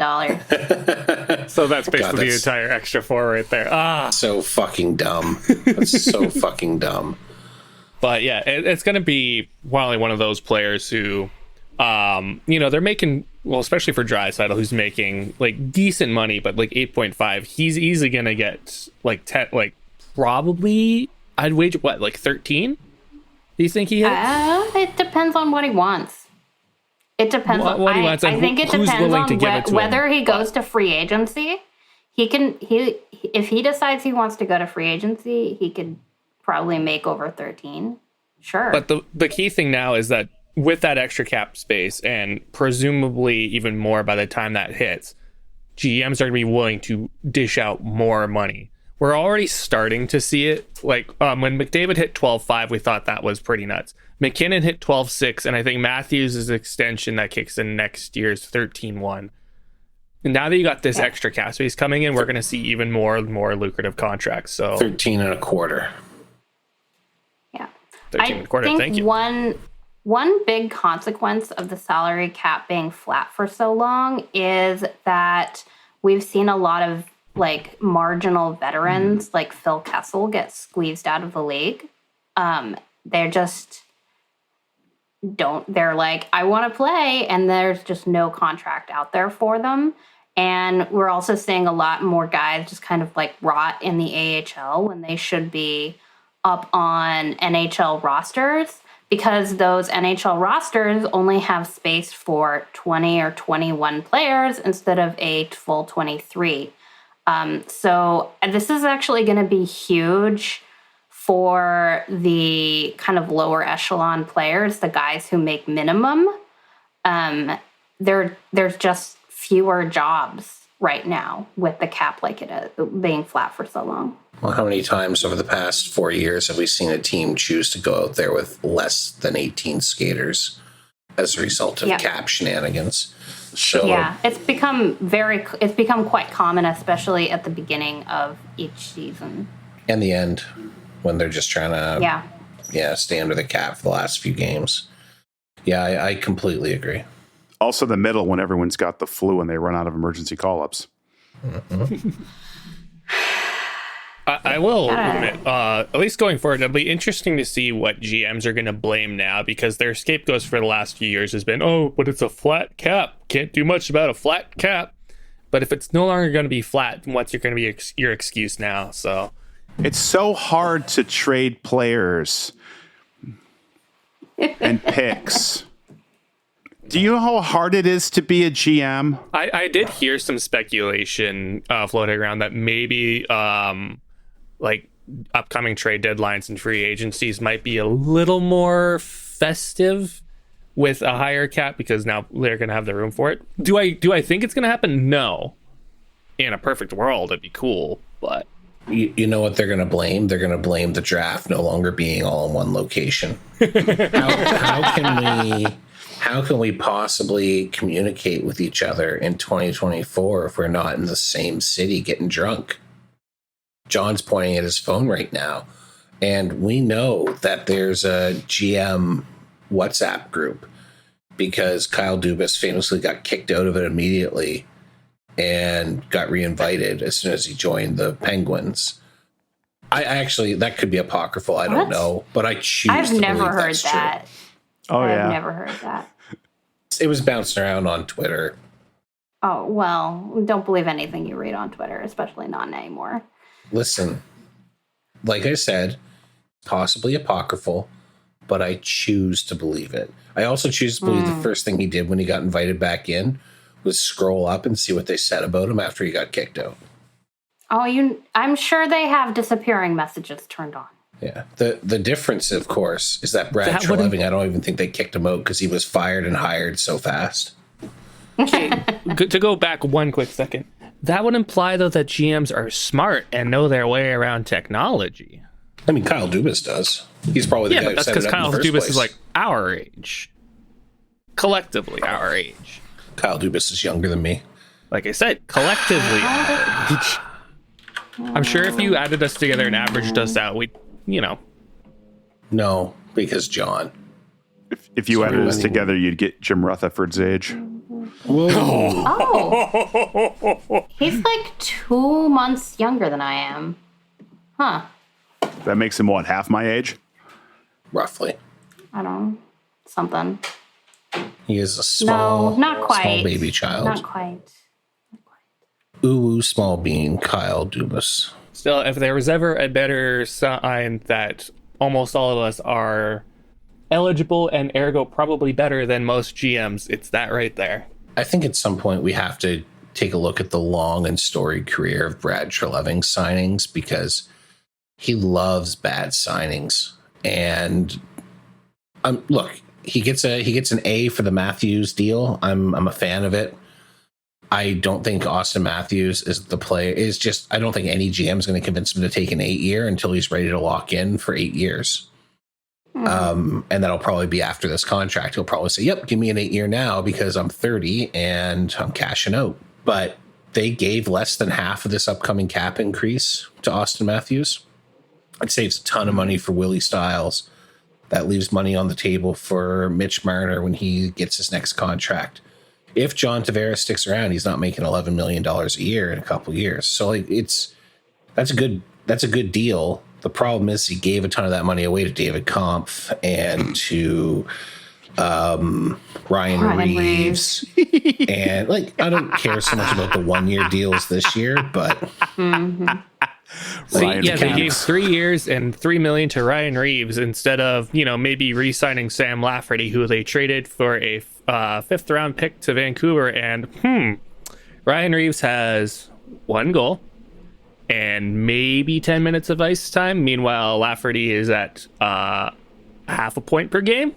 So that's basically the
that's-
entire extra 4 right there. Ah,
So fucking dumb. That's so fucking dumb.
but yeah, it's going to be probably one of those players who, they're making, well, especially for Draisaitl, who's making like decent money, but like 8.5, he's easily going to get like 10, like probably, I'd wager what, like 13? Do you think he hits?
It depends on what he wants. It depends on
What he wants and
I think it
who's
depends
willing to
on
give it to
whether
him.
he goes to free agency. If he decides he wants to go to free agency, he could probably make over 13. Sure.
But the key thing now is that with that extra cap space, and presumably even more by the time that hits, GMs are going to be willing to dish out more money. We're already starting to see it. Like when McDavid hit 12.5, we thought that was pretty nuts. McKinnon hit 12.6, and I think Matthews' extension that kicks in next year's 13.1. And now that you got this extra cap space coming in, we're going to see even more lucrative contracts. So
13 and a quarter.
Yeah.
13 and a quarter.
think
Thank you.
One big consequence of the salary cap being flat for so long is that we've seen a lot of like marginal veterans like Phil Kessel get squeezed out of the league. They're just they're like, I want to play, and there's just no contract out there for them. And we're also seeing a lot more guys just kind of like rot in the AHL when they should be up on NHL rosters, because those NHL rosters only have space for 20 or 21 players instead of a full 23. So this is actually going to be huge for the kind of lower echelon players, the guys who make minimum. There's just fewer jobs right now with the cap like it is being flat for so long.
Well, how many times over the past 4 years have we seen a team choose to go out there with less than 18 skaters as a result of cap shenanigans? So
Yeah, it's become quite common, especially at the beginning of each season.
in the end, when they're just trying to stay under the cap for the last few games. Yeah, I completely agree.
Also the middle when everyone's got the flu and they run out of emergency call-ups.
I will admit, at least going forward, it'll be interesting to see what GMs are going to blame now, because their scapegoats for the last few years has been, oh, but it's a flat cap. Can't do much about a flat cap. But if it's no longer going to be flat, what's going to be your excuse now? So
It's so hard to trade players and picks. Do you know how hard it is to be a GM?
I did hear some speculation floating around that maybe like upcoming trade deadlines and free agencies might be a little more festive with a higher cap because now they're going to have the room for it. Do I think it's going to happen? No. In a perfect world, it'd be cool, but
You know what they're going to blame? They're going to blame the draft no longer being all in one location. How can we possibly communicate with each other in 2024 if we're not in the same city getting drunk? John's pointing at his phone right now, and we know that there's a GM WhatsApp group because Kyle Dubas famously got kicked out of it immediately and got reinvited as soon as he joined the Penguins. I actually, that could be apocryphal. I don't know, but I choose
I've
to
never
believe
heard
that's
that.
true.
Oh, yeah.
I've never heard that.
It was bouncing around on Twitter.
Oh, well, don't believe anything you read on Twitter, especially not anymore.
Listen, like I said, possibly apocryphal, but I choose to believe it. I also choose to believe the first thing he did when he got invited back in was scroll up and see what they said about him after he got kicked out.
Oh, I'm sure they have disappearing messages turned on.
Yeah. The difference, of course, is that Brad
That
Treleving, I don't even think they kicked him out because he was fired and hired so fast.
to go back one quick second, that would imply though that GMs are smart and know their way around technology.
I mean, Kyle Dubas does. He's probably the guy
But
who
that's
set
because
it up in
Kyle
the first
Dubas
place.
is like our age, collectively our age.
Kyle Dubas is younger than me.
Like I said, collectively our age. I'm sure if you added us together and averaged us out, we'd,
No, because John.
If you added us
really-
together, you'd get Jim Rutherford's age.
Oh. He's like 2 months younger than I am. Huh.
That makes him, what, half my age?
Roughly.
I don't know. Something.
He is a small,
No, not quite.
small baby child.
Not quite.
Ooh, small bean, Kyle Dubas.
Still, if there was ever a better sign that almost all of us are eligible and ergo probably better than most GMs, it's that right there.
I think at some point we have to take a look at the long and storied career of Brad Treleving's signings because he loves bad signings. And look, he gets an A for the Matthews deal. I'm a fan of it. I don't think Austin Matthews is the player. I don't think any GM is going to convince him to take an 8-year until he's ready to lock in for 8 years. And that'll probably be after this contract. He'll probably say, yep, give me an 8-year now because I'm 30 and I'm cashing out. But they gave less than half of this upcoming cap increase to Austin Matthews. It saves a ton of money for Willie Stiles. That leaves money on the table for Mitch Marner when he gets his next contract. If John Tavares sticks around, he's not making $11 million a year in a couple years. So that's a good deal. The problem is he gave a ton of that money away to David Kampf and to Ryan Reeves. And I don't care so much about the 1-year deals this year, but
They gave 3 years and $3 million to Ryan Reeves instead of, maybe re-signing Sam Lafferty, who they traded for a 5th-round pick to Vancouver. And Ryan Reeves has 1 goal and maybe 10 minutes of ice time. Meanwhile, Lafferty is at half a point per game.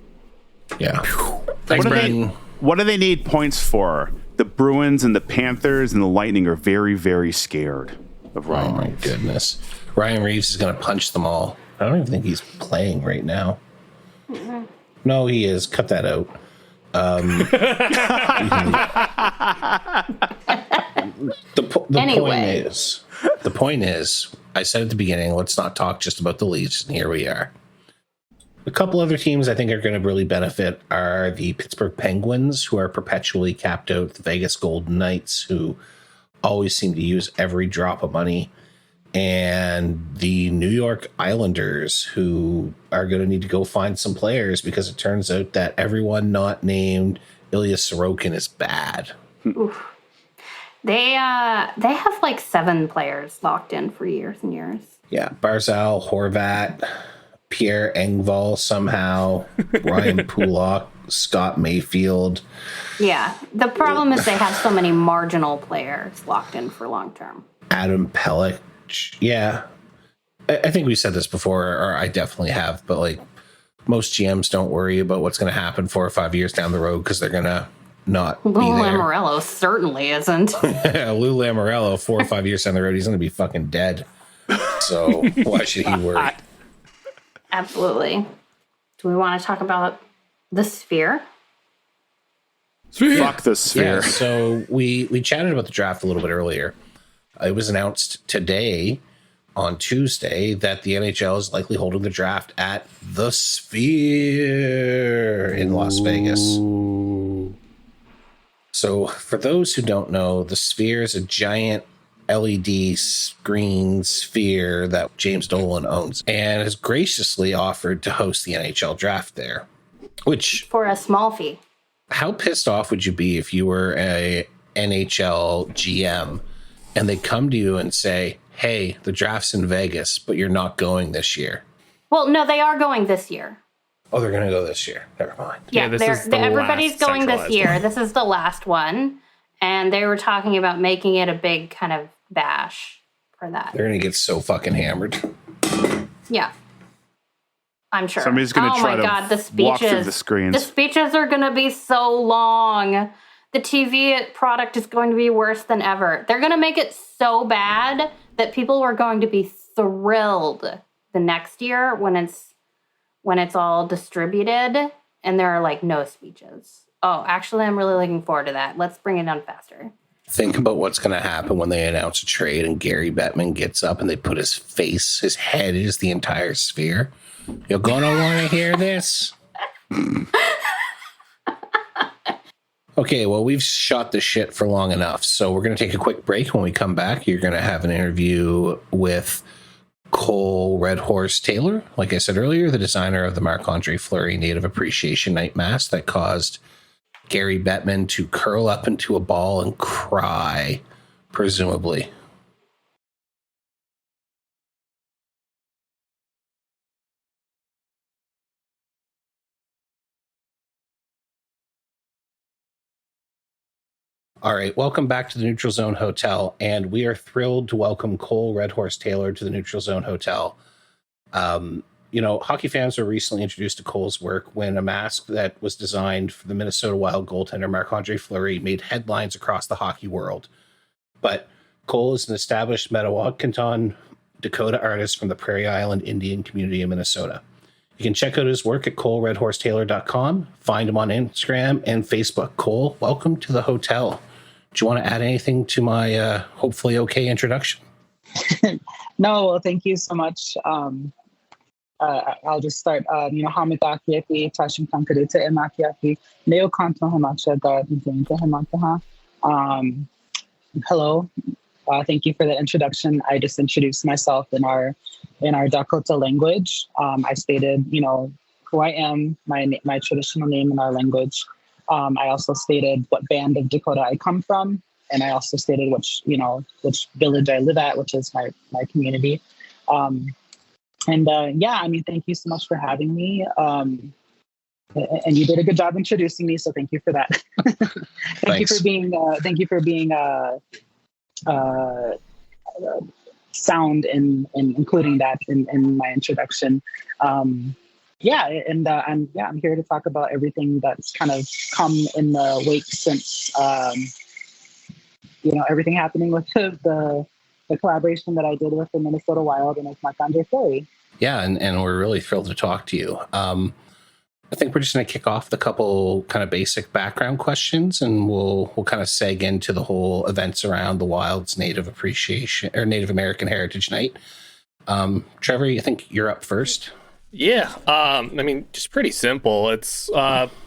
yeah.
Thanks, Brad.
What do they need points for? The Bruins and the Panthers and the Lightning are very, very scared of
Oh
Ryan
my
Reeves.
goodness. Ryan Reeves is going to punch them all. I don't even think he's playing right now. No, he is. Cut that out.
Anyway.
The point is, I said at the beginning, let's not talk just about the Leafs, and here we are. A couple other teams I think are going to really benefit are the Pittsburgh Penguins, who are perpetually capped out, the Vegas Golden Knights, who always seem to use every drop of money, and the New York Islanders, who are going to need to go find some players because it turns out that everyone not named Ilya Sorokin is bad.
Oof. They have like 7 players locked in for years and years.
Yeah, Barzal, Horvat, Pierre Engvall somehow, Ryan Pulak, Scott Mayfield.
Yeah. The problem is they have so many marginal players locked in for long term.
Adam Pelech. Yeah. I think we said this before, or I definitely have, but like most GMs don't worry about what's going to happen 4 or 5 years down the road because they're going to not
Lou
be there.
Lamoriello certainly isn't.
Lou Lamoriello, 4 or 5 years down the road, he's going to be fucking dead. So why should he worry?
Absolutely. Do we want to talk about the Sphere?
Fuck the Sphere.
Yeah, so we chatted about the draft a little bit earlier. It was announced today, on Tuesday, that the NHL is likely holding the draft at the Sphere in Las Vegas. So for those who don't know, the Sphere is a giant LED screen sphere that James Dolan owns and has graciously offered to host the NHL draft there. Which,
For a small fee.
how pissed off would you be if you were a NHL GM and they come to you and say, hey, the draft's in Vegas, but you're not going this year?
Well, no, they are going this year.
Oh, they're going to go this year. Never mind.
Yeah, this is the
everybody's
last
going this
centralized
year.
one.
This is the last one. And they were talking about making it a big kind of bash for that.
They're going to get so fucking hammered.
Yeah. I'm sure.
Somebody's going to try to
the
walk through
speeches.
the screens.
The speeches are going to be so long. The TV product is going to be worse than ever. They're going to make it so bad that people are going to be thrilled the next year when it's all distributed and there are like no speeches. Oh, actually, I'm really looking forward to that. Let's bring it down faster.
Think about what's going to happen when they announce a trade and Gary Bettman gets up and they put his head is the entire Sphere. You're going to want to hear this? Okay, well, we've shot the shit for long enough, so we're going to take a quick break. When we come back, you're going to have an interview with Cole Redhorse Taylor, like I said earlier, the designer of the Marc-André Fleury Native Appreciation Night mask that caused Gary Bettman to curl up into a ball and cry, presumably. All right, welcome back to the Neutral Zone Hotel, and we are thrilled to welcome Cole Redhorse Taylor to the Neutral Zone Hotel. Hockey fans were recently introduced to Cole's work when a mask that was designed for the Minnesota Wild goaltender Marc-André Fleury made headlines across the hockey world. But Cole is an established Metawakanton Dakota artist from the Prairie Island Indian community in Minnesota. You can check out his work at ColeRedhorseTaylor.com. Find him on Instagram and Facebook. Cole, welcome to the hotel. Do you want to add anything to my hopefully okay introduction?
No, well, thank you so much. I'll just start. Hamitaki Tashim Kankarita Emakiaki Neo Kanto Hamacha God Himataha. Hello. Thank you for the introduction. I just introduced myself in our Dakota language. I stated, who I am, my traditional name in our language. I also stated what band of Dakota I come from, and I also stated which village I live at, which is my community. Thank you so much for having me. And you did a good job introducing me, so thank you for that. Thank you for being sound in including that in my introduction. I'm here to talk about everything that's kind of come in the wake since everything happening with the collaboration that I did with the Minnesota Wild and with Marc-André Fleury.
Yeah, and we're really thrilled to talk to you. I think we're just going to kick off the couple kind of basic background questions, and we'll kind of seg into the whole events around the Wild's Native Appreciation or Native American Heritage Night. Trevor, I think you're up first.
Yeah, just pretty simple. It's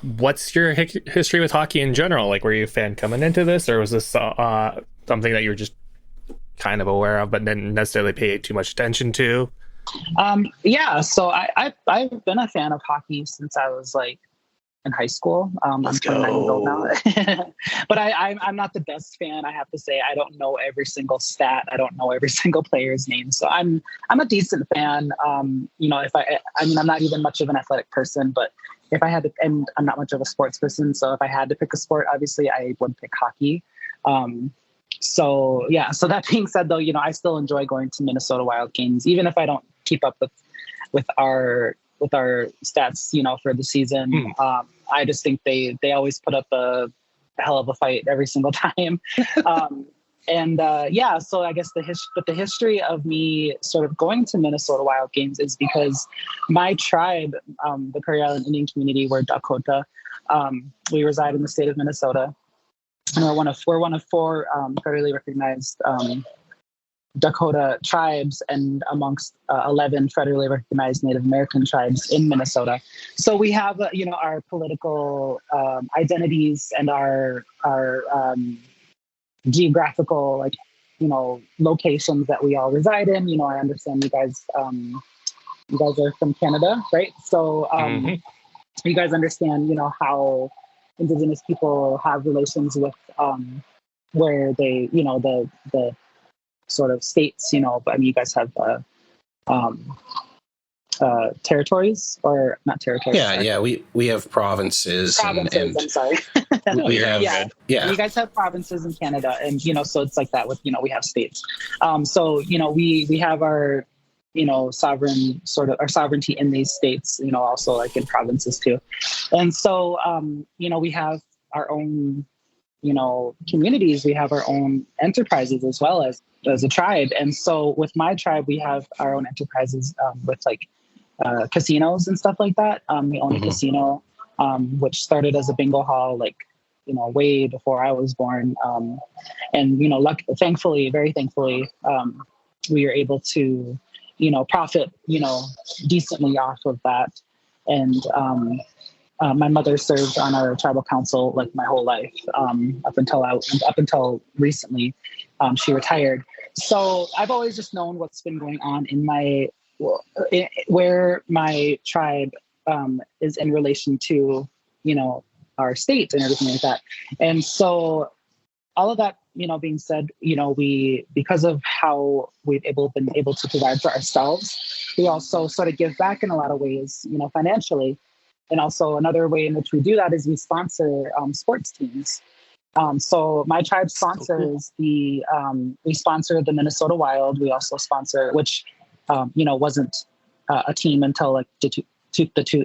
what's your history with hockey in general? Like, were you a fan coming into this, or was this something that you were just kind of aware of but didn't necessarily pay too much attention to?
So I've been a fan of hockey since I was like in high school. I'm 29 years old now. But I'm not the best fan, I have to say. I don't know every single stat. I don't know every single player's name. So I'm a decent fan. I'm not even much of an athletic person, but if I had to, and I'm not much of a sports person, so if I had to pick a sport, obviously I would pick hockey. So yeah, so that being said, though, I still enjoy going to Minnesota Wild games, even if I don't keep up with our stats, for the season. I just think they always put up a hell of a fight every single time. So I guess the history of me sort of going to Minnesota Wild games is because my tribe, the Prairie Island Indian community, we're Dakota. We reside in the state of Minnesota, and we're one of four federally recognized Dakota tribes, and amongst 11 federally recognized Native American tribes in Minnesota. So we have, our political identities and our geographical, locations that we all reside in. I understand you guys are from Canada, right? So you guys understand, how Indigenous people have relations with where they, the sort of states, but I mean, you guys have territories, or not territories.
Yeah. We have provinces.
Provinces, I'm sorry.
We have,
yeah. You guys have provinces in Canada, and so it's like that with we have states. So we have our sovereign sort of our sovereignty in these states, also like in provinces too, and so we have our own communities, we have our own enterprises as well as a tribe. And so with my tribe, we have our own enterprises with casinos and stuff like that. We own a casino, which started as a bingo hall, way before I was born. And, very thankfully, we were able to, profit, decently off of that. And, my mother served on our tribal council my whole life, up until recently. She retired. So I've always just known what's been going on in where my tribe is in relation to our state and everything like that. And so all of that being said, we, because of how we've been able to provide for ourselves, we also sort of give back in a lot of ways, financially. And also another way in which we do that is we sponsor sports teams. So my tribe sponsors we sponsor the Minnesota Wild. We also sponsor, which, wasn't a team until the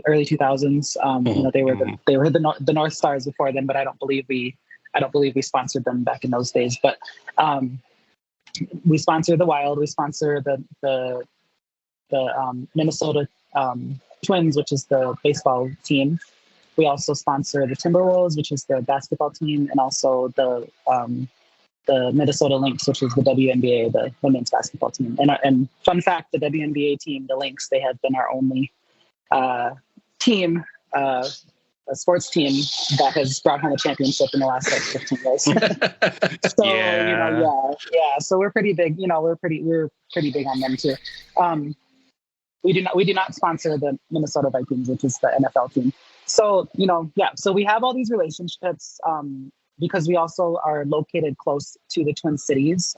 early 2000s. They were the North Stars before then, but I don't believe we sponsored them back in those days. But we sponsor the Wild. We sponsor the Minnesota Twins, which is the baseball team. We also sponsor the Timberwolves, which is the basketball team, and also the Minnesota Lynx, which is the WNBA, the women's basketball team. And fun fact, the WNBA team, the Lynx, they have been our only team, a sports team that has brought home a championship in the last 15 years. So yeah. So we're pretty big. We're pretty big on them too. We do not sponsor the Minnesota Vikings, which is the NFL team. So, so we have all these relationships because we also are located close to the Twin Cities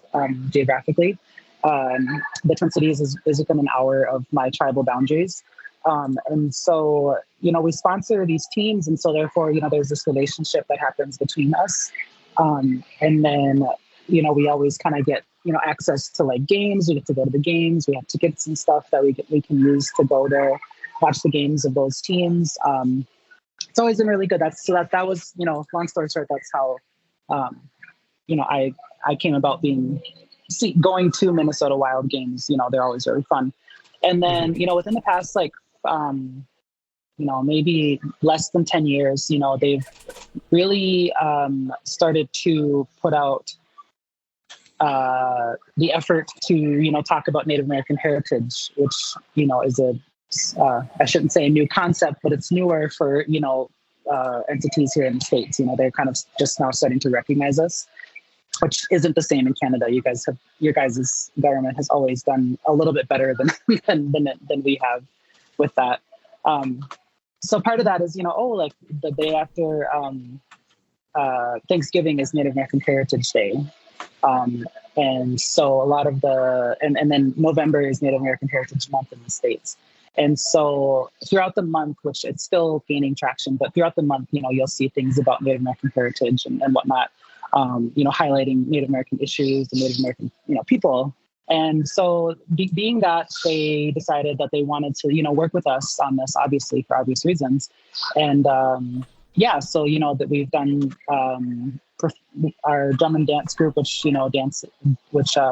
geographically. The Twin Cities is within an hour of my tribal boundaries. And so, we sponsor these teams. And so therefore, there's this relationship that happens between us. And then, we always kind of get, access to games. We get to go to the games. We have tickets and stuff that we can use to go there, watch the games of those teams. It's always been really good. That was, long story short, that's how, I came about going to Minnesota Wild games. They're always really fun. And then, within the past, maybe less than 10 years, they've really started to put out the effort to, talk about Native American heritage, which, is I shouldn't say a new concept, but it's newer for, entities here in the States. They're kind of just now starting to recognize us, which isn't the same in Canada. Your guys' government has always done a little bit better than we have with that. So part of that is, the day after Thanksgiving is Native American Heritage Day. And so a lot of and then November is Native American Heritage Month in the States. And so throughout the month, which it's still gaining traction, but throughout the month, you'll see things about Native American heritage and whatnot. highlighting Native American issues and Native American, people. And so being that, they decided that they wanted to, work with us on this, obviously for obvious reasons. And so, that we've done our drum and dance group, which,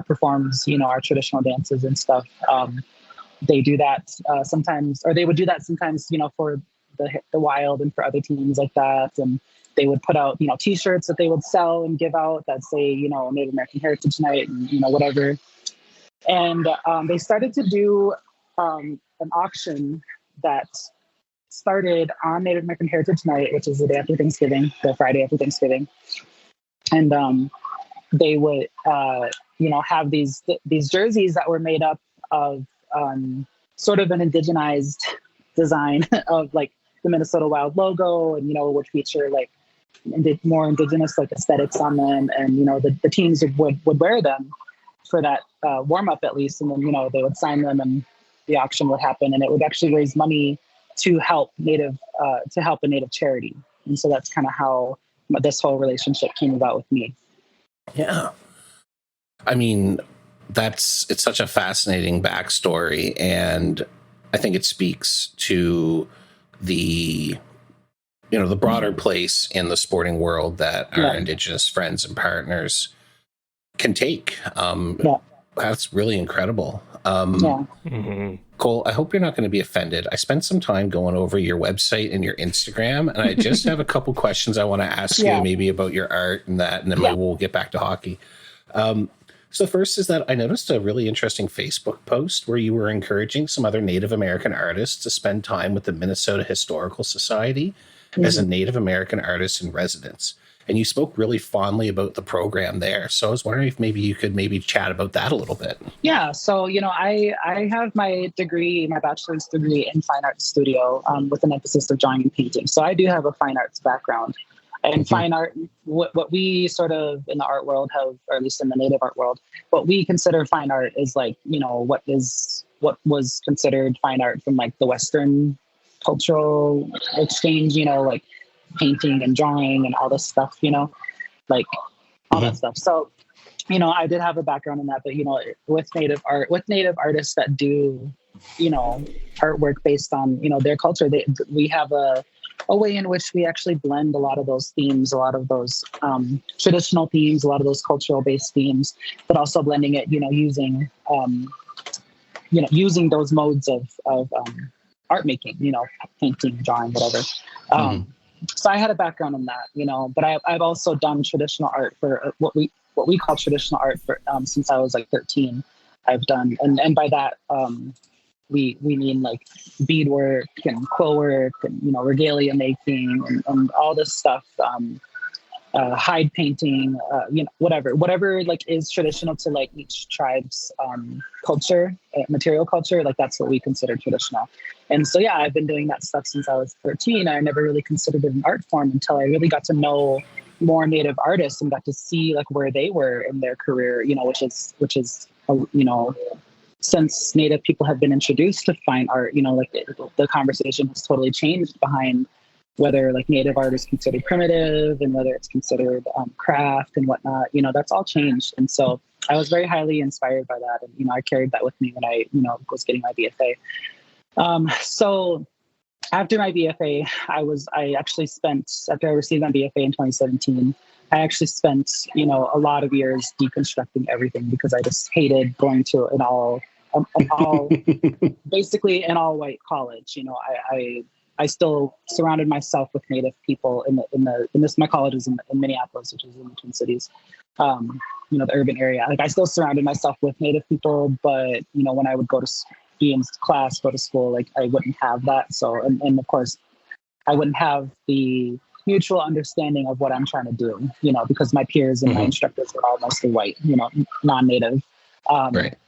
performs, our traditional dances and stuff. They do that sometimes, or they would do that sometimes, for the Wild and for other teams like that. And they would put out, T-shirts that they would sell and give out that say, Native American Heritage Night and, whatever. And they started to do an auction that started on Native American Heritage Night, which is the day after Thanksgiving, the Friday after Thanksgiving. And they would, have these jerseys that were made up of sort of an indigenized design of like the Minnesota Wild logo, and, would feature like more indigenous like aesthetics on them. And, the teams would wear them for that warm up at least. And then, they would sign them and the auction would happen, and it would actually raise money to help a Native charity. And so that's kind of how this whole relationship came about with me.
Yeah. I mean, it's such a fascinating backstory, and I think it speaks to the broader place in the sporting world that our Indigenous friends and partners can take. That's really incredible. Cole, I hope you're not going to be offended. I spent some time going over your website and your Instagram, and I just have a couple questions I want to ask you, maybe about your art and that, and then maybe we'll get back to hockey. So first is that I noticed a really interesting Facebook post where you were encouraging some other Native American artists to spend time with the Minnesota Historical Society as a Native American artist in residence. And you spoke really fondly about the program there. So I was wondering if maybe you could chat about that a little bit.
Yeah. So, I have my bachelor's degree in fine arts studio with an emphasis of drawing and painting. So I do have a fine arts background. And fine art, what we sort of in the art world have, or at least in the Native art world, what we consider fine art is like, what was considered fine art from like the Western cultural exchange, like painting and drawing and all this stuff, like all that stuff. So, I did have a background in that, but, with Native artists that do, artwork based on, their culture, we have a way in which we actually blend a lot of those themes, a lot of those traditional themes, a lot of those cultural based themes, but also blending it, using those modes of art making, painting, drawing, whatever. So I had a background in that, but I've also done traditional art for what we call traditional art for since I was like 13. I've done, and by that we mean like beadwork and quill work and regalia making and all this stuff, hide painting, whatever like is traditional to like each tribe's culture, material culture, like that's what we consider traditional. And so I've been doing that stuff since I was 13. I never really considered it an art form until I really got to know more Native artists and got to see like where they were in their career, which is since Native people have been introduced to fine art, like the conversation has totally changed behind whether like Native art is considered primitive and whether it's considered craft and whatnot. That's all changed. And so I was very highly inspired by that. And, I carried that with me when I, was getting my BFA. So after my BFA, I actually spent, after I received my BFA in 2017, I actually spent, a lot of years deconstructing everything because I just hated going to an all basically an all white college. I still surrounded myself with Native people in this, my college is in Minneapolis, which is in the Twin Cities, the urban area. Like I still surrounded myself with Native people, but, when I would go to be in class, go to school, like I wouldn't have that. So, and of course I wouldn't have the mutual understanding of what I'm trying to do, because my peers and my instructors were all mostly white, non-Native.
Right.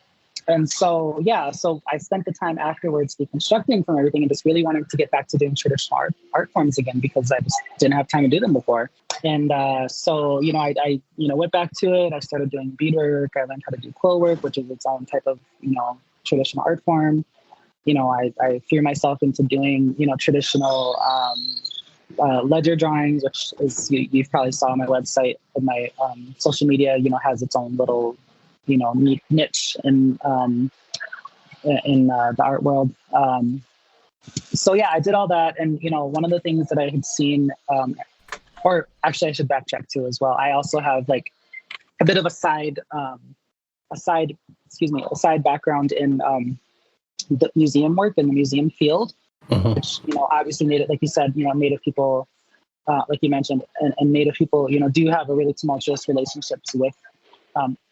And so, so I spent the time afterwards deconstructing from everything and just really wanted to get back to doing traditional art forms again because I just didn't have time to do them before. And so, I went back to it. I started doing beadwork. I learned how to do quill work, which is its own type of, traditional art form. I threw myself into doing, traditional, ledger drawings, which is you've probably saw on my website and my social media. Has its own little niche in the art world. So yeah, I did all that, and one of the things that I had seen, or actually I should backtrack too as well. I also have like a bit of a side background in the museum work and the museum field, which obviously Native, like you said, Native people, like you mentioned, and Native people, do have a really tumultuous relationships with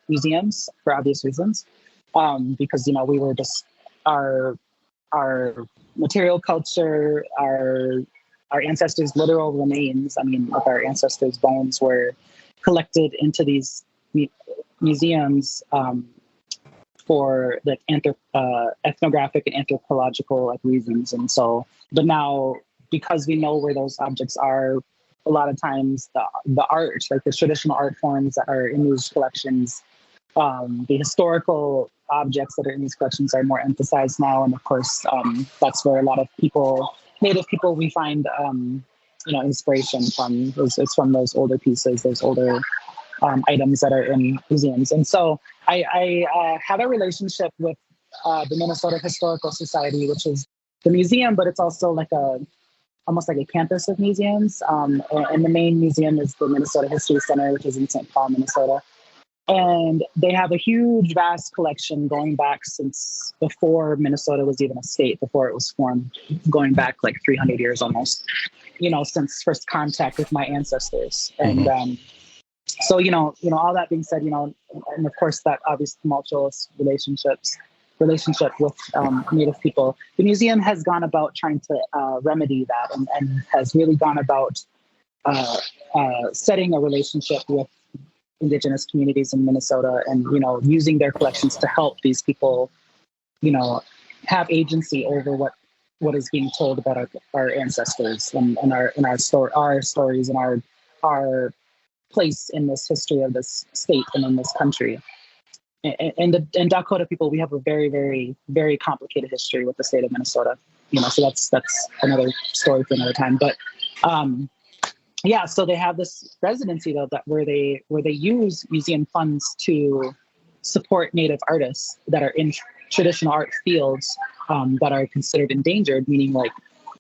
museums for obvious reasons, because we were just our material culture, our ancestors' literal remains. I mean, like our ancestors' bones were collected into these museums for like ethnographic and anthropological like reasons. And so, but now because we know where those objects are, a lot of times the art, like the traditional art forms that are in these collections, the historical objects that are in these collections are more emphasized now. And of course, that's where a lot of people, Native people, we find, inspiration from. It's from those older pieces, those older items that are in museums. And so I have a relationship with the Minnesota Historical Society, which is the museum, but it's also like almost like a campus of museums. And the main museum is the Minnesota History Center, which is in St. Paul, Minnesota. And they have a huge, vast collection going back since before Minnesota was even a state, before it was formed, going back like 300 years almost, since first contact with my ancestors. And so, all that being said, and of course that obvious tumultuous relationship with Native people, the museum has gone about trying to remedy that and has really gone about setting a relationship with Indigenous communities in Minnesota, and using their collections to help these people have agency over what is being told about our ancestors and our stories and our place in this history of this state and in this country. And Dakota people, we have a very, very, very complicated history with the state of Minnesota. So that's another story for another time. But yeah, so they have this residency though where they use museum funds to support Native artists that are in traditional art fields that are considered endangered, meaning like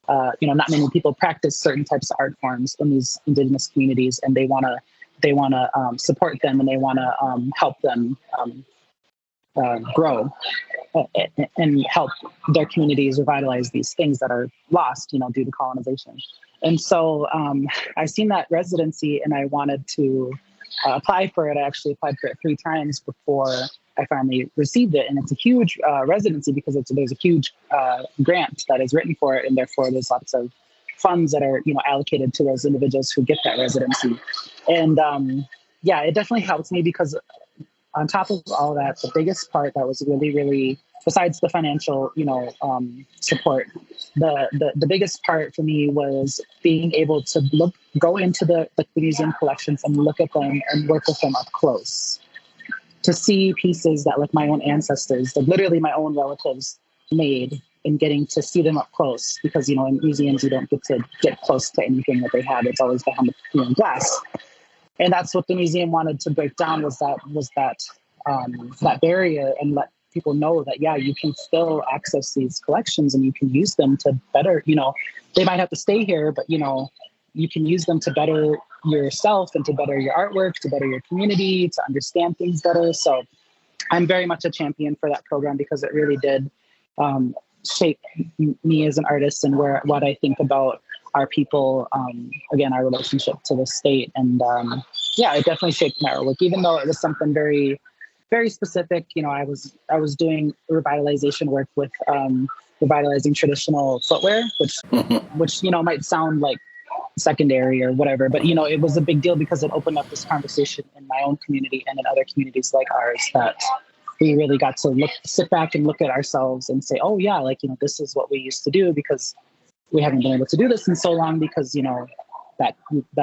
not many people practice certain types of art forms in these Indigenous communities, and they want to support them, and they want to help them grow and help their communities revitalize these things that are lost, due to colonization. And so I've seen that residency, and I wanted to apply for it. I actually applied for it 3 times before I finally received it. And it's a huge residency because there's a huge grant that is written for it, and therefore there's lots of funds that are allocated to those individuals who get that residency. And it definitely helps me because on top of all that, the biggest part that was really, really, besides the financial, support, the biggest part for me was being able to go into the museum collections and look at them and work with them up close, to see pieces that like my own ancestors, like literally my own relatives made, and getting to see them up close, because in museums you don't get to get close to anything that they have. It's always behind the glass. And that's what the museum wanted to break down, was that barrier, and let people know that, yeah, you can still access these collections and you can use them to better, they might have to stay here, but, you can use them to better yourself and to better your artwork, to better your community, to understand things better. So I'm very much a champion for that program, because it really did shape me as an artist and what I think about our people, again, our relationship to the state. And it definitely shaped my artwork, even though it was something very, very specific. I was doing revitalization work with revitalizing traditional footwear, which might sound like secondary or whatever, but it was a big deal because it opened up this conversation in my own community and in other communities like ours, that we really got to sit back and look at ourselves and say, oh yeah, like, this is what we used to do, because we haven't been able to do this in so long, because that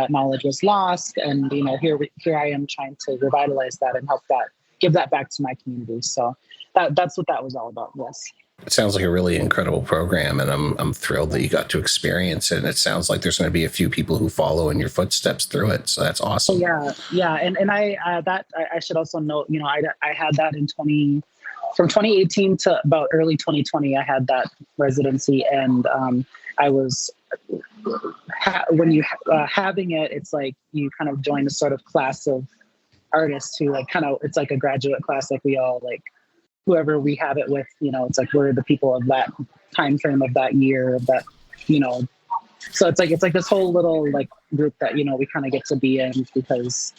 knowledge was lost, and here I am trying to revitalize that and help that, give that back to my community. So that's what that was all about. Yes.
It sounds like a really incredible program, and I'm thrilled that you got to experience it. And it sounds like there's going to be a few people who follow in your footsteps through it. So that's awesome.
Yeah, and I should also note, I had that from 2018 to about early 2020. I had that residency, and I was having it. It's like you kind of join a sort of class of artists who it's like a graduate class, like we all like. Whoever we have it with, it's like we're the people of that time frame of that year, of that, So it's like this whole little like group that we kind of get to be in, because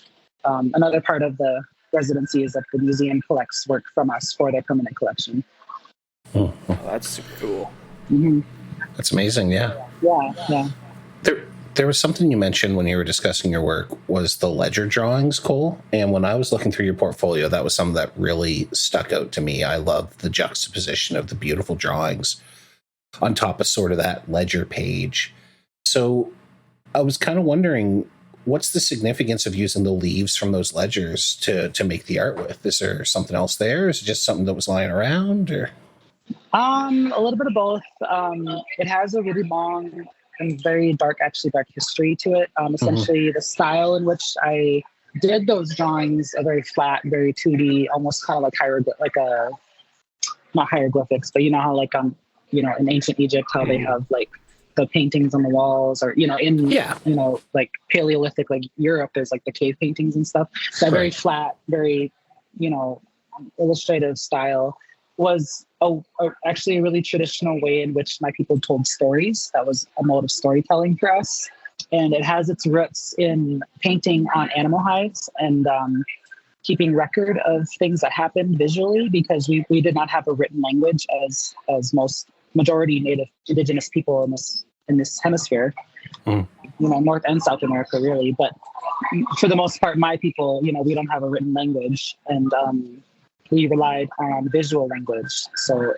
another part of the residency is that the museum collects work from us for their permanent collection.
Oh, that's super cool.
Mm-hmm.
That's amazing. Yeah.
Yeah.
There was something you mentioned when you were discussing your work, was the ledger drawings, Cole. And when I was looking through your portfolio, that was something that really stuck out to me. I love the juxtaposition of the beautiful drawings on top of sort of that ledger page. So I was kind of wondering, what's the significance of using the leaves from those ledgers to make the art with? Is there something else there? Is it just something that was lying around? Or
a little bit of both. It has a really long and very dark history to it. Essentially, the style in which I did those drawings are very flat, very 2D, almost kind of like not hieroglyphics, but how like in ancient Egypt, how they have like the paintings on the walls, or like Paleolithic, like Europe, there's like the cave paintings and stuff. That very flat, very illustrative style was actually a really traditional way in which my people told stories. That was a mode of storytelling for us. And it has its roots in painting on animal hides and keeping record of things that happened visually, because we did not have a written language as most majority native indigenous people in this hemisphere, North and South America, really. But for the most part, my people, we don't have a written language, and we relied on visual language. So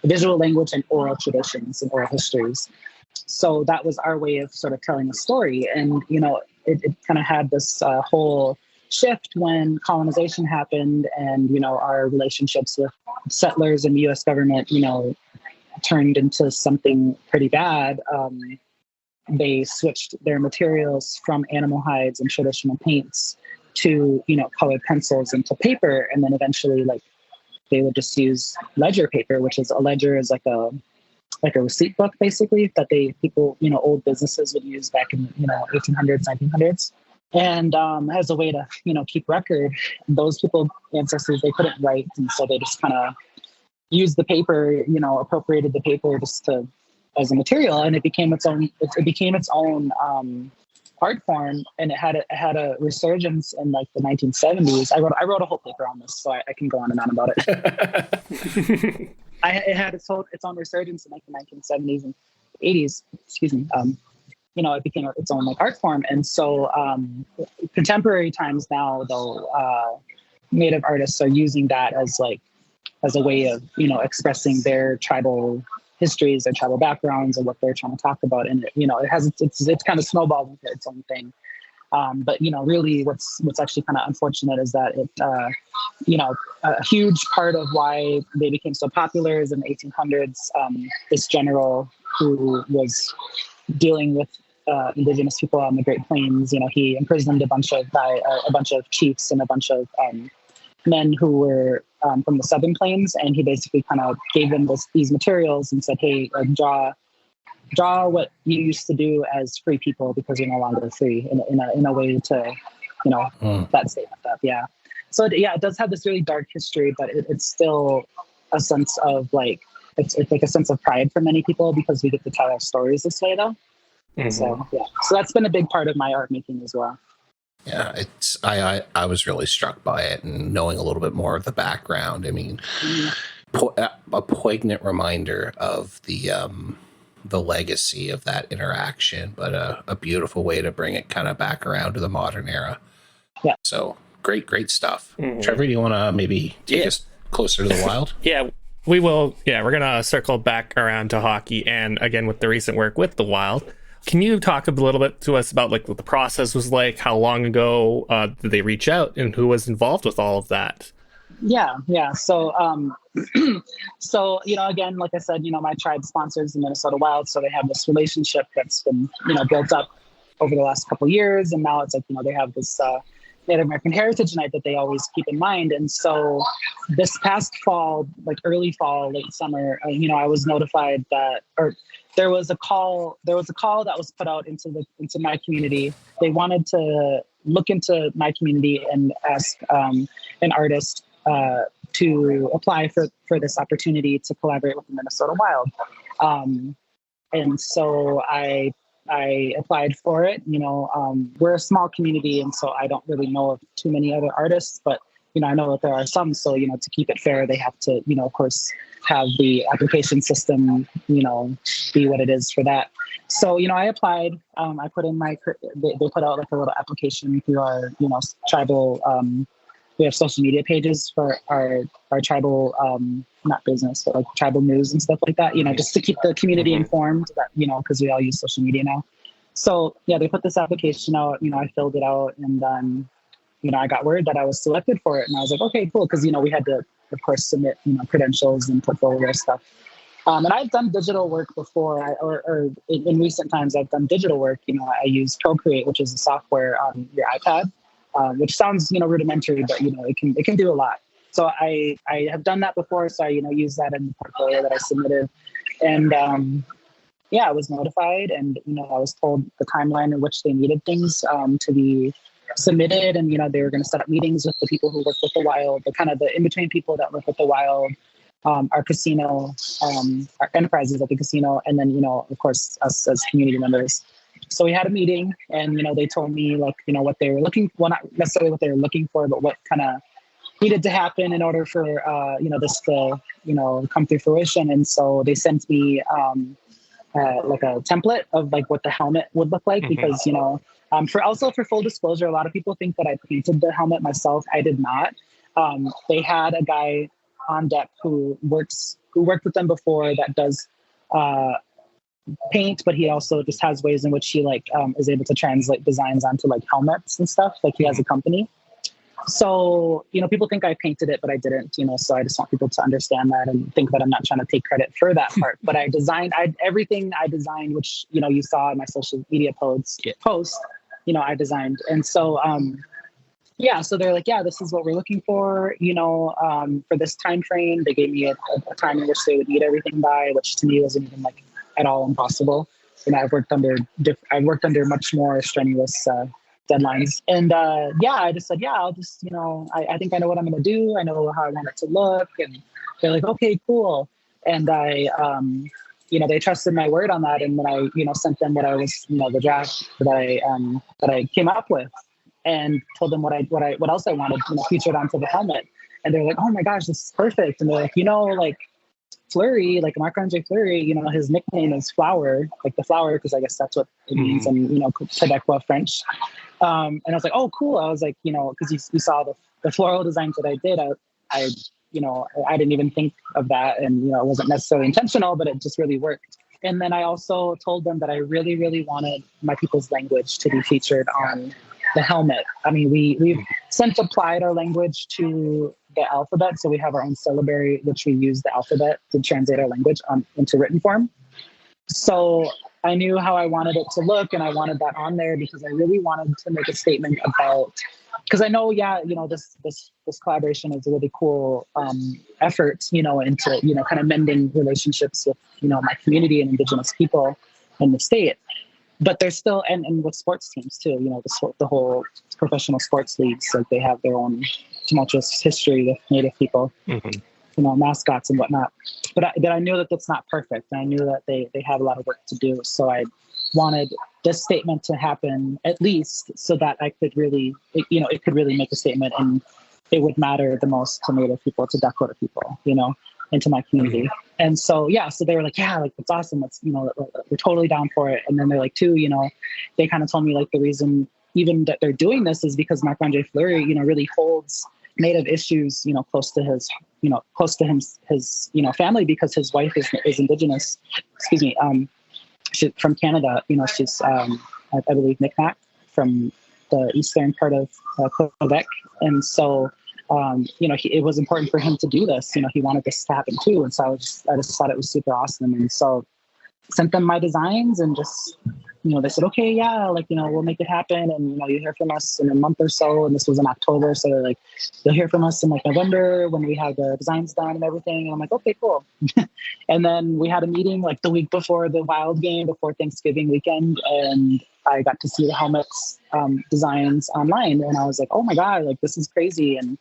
visual language and oral traditions and oral histories. So that was our way of sort of telling a story. And, it kind of had this whole shift when colonization happened, and, our relationships with settlers and the U.S. government, turned into something pretty bad. They switched their materials from animal hides and traditional paints to colored pencils into paper, and then eventually they would just use ledger paper, which is a ledger is like a receipt book basically that people old businesses would use back in 1800s, 1900s, and as a way to keep record. Those people, ancestors, they couldn't write, and so they just kind of used the paper, appropriated the paper just as a material, and it became its own art form, and it had a resurgence in like the 1970s. I wrote a whole paper on this, so I can go on and on about it. It had its own resurgence in like the 1970s and 80s. Excuse me. It became its own like art form, and so contemporary times now, though, Native artists are using that as a way of expressing their tribal histories, their tribal backgrounds, and what they're trying to talk about. And it's kind of snowballed into its own thing. But really, what's actually kind of unfortunate is that it, a huge part of why they became so popular is in the 1800s. This general who was dealing with indigenous people on the Great Plains, he imprisoned a bunch of chiefs and a bunch of men who were from the Southern Plains, and he basically kind of gave them these materials and said, "Hey, draw what you used to do as free people, because you're no longer free," in a way to, that statement up. Yeah. So it does have this really dark history, but it's still a sense of it's like a sense of pride for many people, because we get to tell our stories this way, though. Mm-hmm. So that's been a big part of my art making as well.
Yeah, I was really struck by it, and knowing a little bit more of the background. I mean, a poignant reminder of the legacy of that interaction, but a beautiful way to bring it kind of back around to the modern era.
Yeah.
So great stuff. Mm-hmm. Trevor, do you want to maybe take us closer to the Wild?
Yeah, we will. Yeah, we're gonna circle back around to hockey, and again with the recent work with the Wild. Can you talk a little bit to us about what the process was like? How long ago did they reach out, and who was involved with all of that?
Yeah. So, so, again, like I said, my tribe sponsors the Minnesota Wild, so they have this relationship that's been, built up over the last couple of years, and now it's like, they have this Native American Heritage Night that they always keep in mind. And so, this past fall, like early fall, late summer, I was notified that, or there was a call that was put out into my community. They wanted to look into my community and ask an artist to apply for this opportunity to collaborate with the Minnesota Wild. And so I applied for it. We're a small community, and so I don't really know of too many other artists, but I know that there are some. So to keep it fair, they have to of course have the application system be what it is for that. So I applied. I put in they put out like a little application through our tribal. We have social media pages for our tribal, not business, but like tribal news and stuff like that, just to keep the community informed that, because we all use social media now. So yeah, they put this application out, I filled it out, and then, I got word that I was selected for it, and I was like, okay, cool. Cause we had to, of course, submit, credentials and portfolio stuff. And I've done digital work before, or in recent times, I've done digital work. I use Procreate, which is a software on your iPad. Which sounds, rudimentary, but, it can do a lot. So I have done that before. So I, use that in the portfolio that I submitted. And I was notified, and, I was told the timeline in which they needed things to be submitted. And, they were going to set up meetings with the people who work with the Wild, the kind of the in-between people that work with the Wild, our casino, our enterprises at the casino, and then, of course, us as community members. So we had a meeting, and, they told me like, what they were looking for, well, not necessarily what they were looking for, but what kind of needed to happen in order for, this to, come through fruition. And so they sent me like a template of like what the helmet would look like, because, for full disclosure, a lot of people think that I painted the helmet myself. I did not. They had a guy on deck who worked with them before that does, paint, but he also just has ways in which he is able to translate designs onto like helmets and stuff. Like he has a company. So, people think I painted it, but I didn't, so I just want people to understand that and think that I'm not trying to take credit for that part. But everything I designed, which, you saw in my social media post, I designed. And so, so they're like, yeah, this is what we're looking for, for this time frame. They gave me a time in which they would need everything by, which to me wasn't even like at all impossible. I've worked under much more strenuous deadlines. And I just said, I'll just, I think I know what I'm going to do. I know how I want it to look. And they're like, okay, cool. And I, they trusted my word on that. And then I, sent them what I was, the draft that I came up with, and told them what else I wanted, featured onto the helmet. And they're like, oh my gosh, this is perfect. And they're like, Fleury, like Marc-André Fleury, his nickname is Flower, like the flower, because I guess that's what it means in, Quebecois French. And I was like, oh, cool. I was like, because you saw the floral designs that I did, I didn't even think of that. And, it wasn't necessarily intentional, but it just really worked. And then I also told them that I really, really wanted my people's language to be featured on the helmet. I mean, we've since applied our language to the alphabet. So we have our own syllabary, which we use the alphabet to translate our language into written form. So I knew how I wanted it to look, and I wanted that on there because I really wanted to make a statement about, because I know, this collaboration is a really cool effort, into, kind of mending relationships with, my community and Indigenous people in the state. But there's still, and with sports teams too, the whole professional sports leagues, like they have their own tumultuous history with Native people, mascots and whatnot. But I knew that that's not perfect. And I knew that they have a lot of work to do. So I wanted this statement to happen at least so that I could really, it could really make a statement, and it would matter the most to Native people, to Dakota people, into my community. And so, so they were like, yeah, like, that's awesome. Let's, we're totally down for it. And then they're like, too, they kind of told me like the reason even that they're doing this is because Marc-André Fleury, really holds Native issues, close to his, his family, because his wife is Indigenous, she's from Canada, she's, I believe, Micmac from the eastern part of Quebec. And so, it was important for him to do this. He wanted this to happen too. And so I just thought it was super awesome. And so sent them my designs and just, they said, okay, yeah, we'll make it happen. And, you hear from us in a month or so. And this was in October. So they're like, you'll hear from us in November when we have the designs done and everything. And I'm like, okay, cool. And then we had a meeting the week before the Wild game, before Thanksgiving weekend. And I got to see the helmets designs online. And I was like, oh my God, this is crazy. And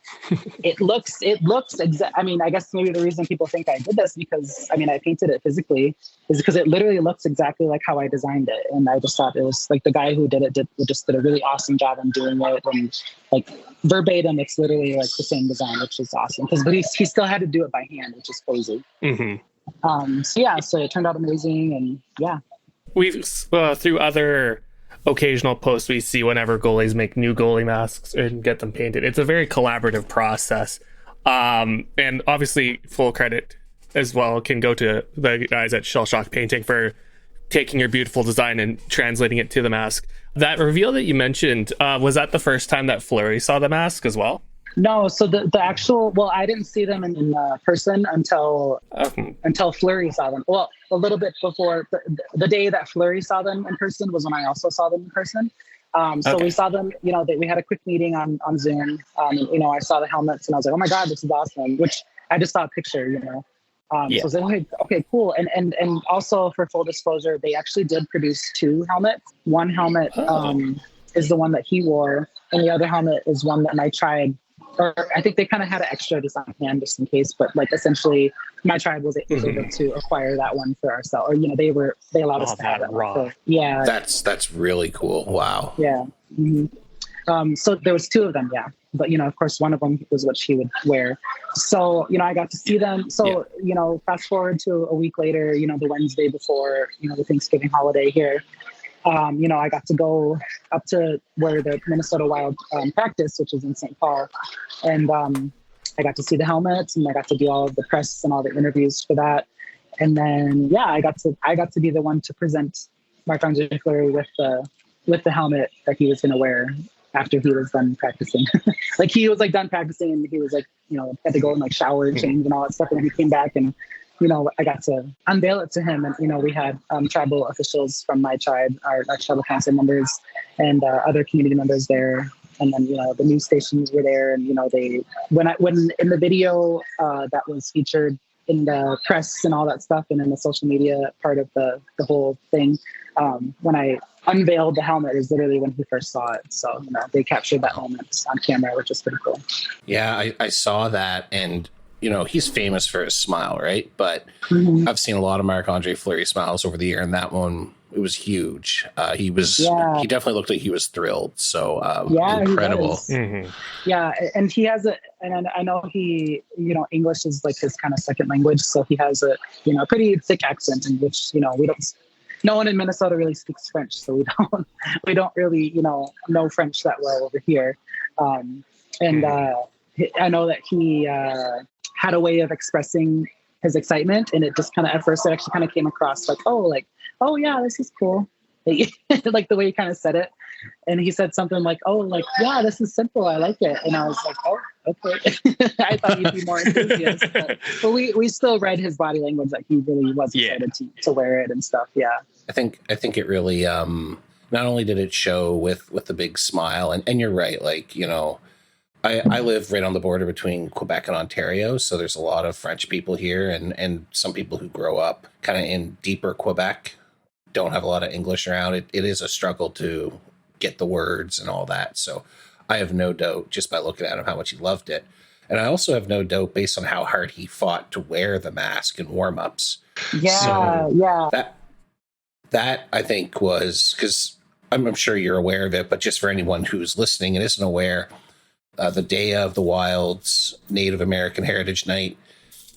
it looks I guess maybe the reason people think I did this because, I painted it physically is because it literally looks exactly like how I designed it. And I just thought it was the guy who did it did a really awesome job on doing it. And verbatim, it's literally the same design, which is awesome. But he still had to do it by hand, which is crazy.
Mm-hmm.
So it turned out amazing. And yeah.
We've, through other occasional posts we see whenever goalies make new goalie masks and get them painted, it's a very collaborative process. And obviously full credit as well can go to the guys at Shell Shock Painting for taking your beautiful design and translating it to the mask. That reveal that you mentioned, was that the first time that Fleury saw the mask as well?
No, so the actual, I didn't see them in person until Fleury saw them. Well, a little bit before the day that Fleury saw them in person was when I also saw them in person. So we saw them, we had a quick meeting on Zoom. I saw the helmets and I was like, oh my God, this is awesome, which I just saw a picture, So I was like, okay, cool. And also for full disclosure, they actually did produce 2 helmets. One helmet is the one that he wore, and the other helmet is one that I tried. Or I think they kind of had an extra design hand just in case, but essentially my tribe was able to acquire that one for ourselves, or they allowed us to have it. So, yeah,
that's really cool. Wow.
Yeah. Mm-hmm. So there was 2 of them, yeah, but of course one of them was what she would wear. So I got to see them. So fast forward to a week later, the Wednesday before the Thanksgiving holiday here. I got to go up to where the Minnesota Wild practice, which is in St. Paul. And I got to see the helmets and I got to do all of the press and all the interviews for that. And then, I got to be the one to present Marc-André Fleury with the helmet that he was going to wear after he was done practicing. He was done practicing and he was had to go and shower and change and all that stuff. And then he came back and I got to unveil it to him. And, we had tribal officials from my tribe, our tribal council members and other community members there. And then, the news stations were there. And, when in the video that was featured in the press and all that stuff and in the social media part of the whole thing, when I unveiled the helmet is literally when he first saw it. So, they captured that moment on camera, which is pretty cool.
Yeah, I saw that. And he's famous for his smile, right? But I've seen a lot of Marc-André Fleury smiles over the year, and that one, it was huge. He definitely looked like he was thrilled. So incredible.
Yeah, and he has and I know he, English is his kind of second language, so he has a pretty thick accent in which we don't. No one in Minnesota really speaks French, so we don't really know French that well over here. I know that he had a way of expressing his excitement, and it just kind of at first it actually kind of came across oh yeah, this is cool, the way he kind of said it. And he said something yeah, this is simple, I like it. And I was like, oh, okay. I thought he'd be more enthusiastic, but we still read his body language that he really was excited to wear it and stuff. Yeah,
I think it really not only did it show with the big smile, and you're right, I live right on the border between Quebec and Ontario, so there's a lot of French people here, and some people who grow up kind of in deeper Quebec don't have a lot of English around. It is a struggle to get the words and all that. So I have no doubt, just by looking at him, how much he loved it. And I also have no doubt, based on how hard he fought to wear the mask in warm-ups. That I think was, because I'm sure you're aware of it, but just for anyone who's listening and isn't aware, the day of the Wild's Native American Heritage Night,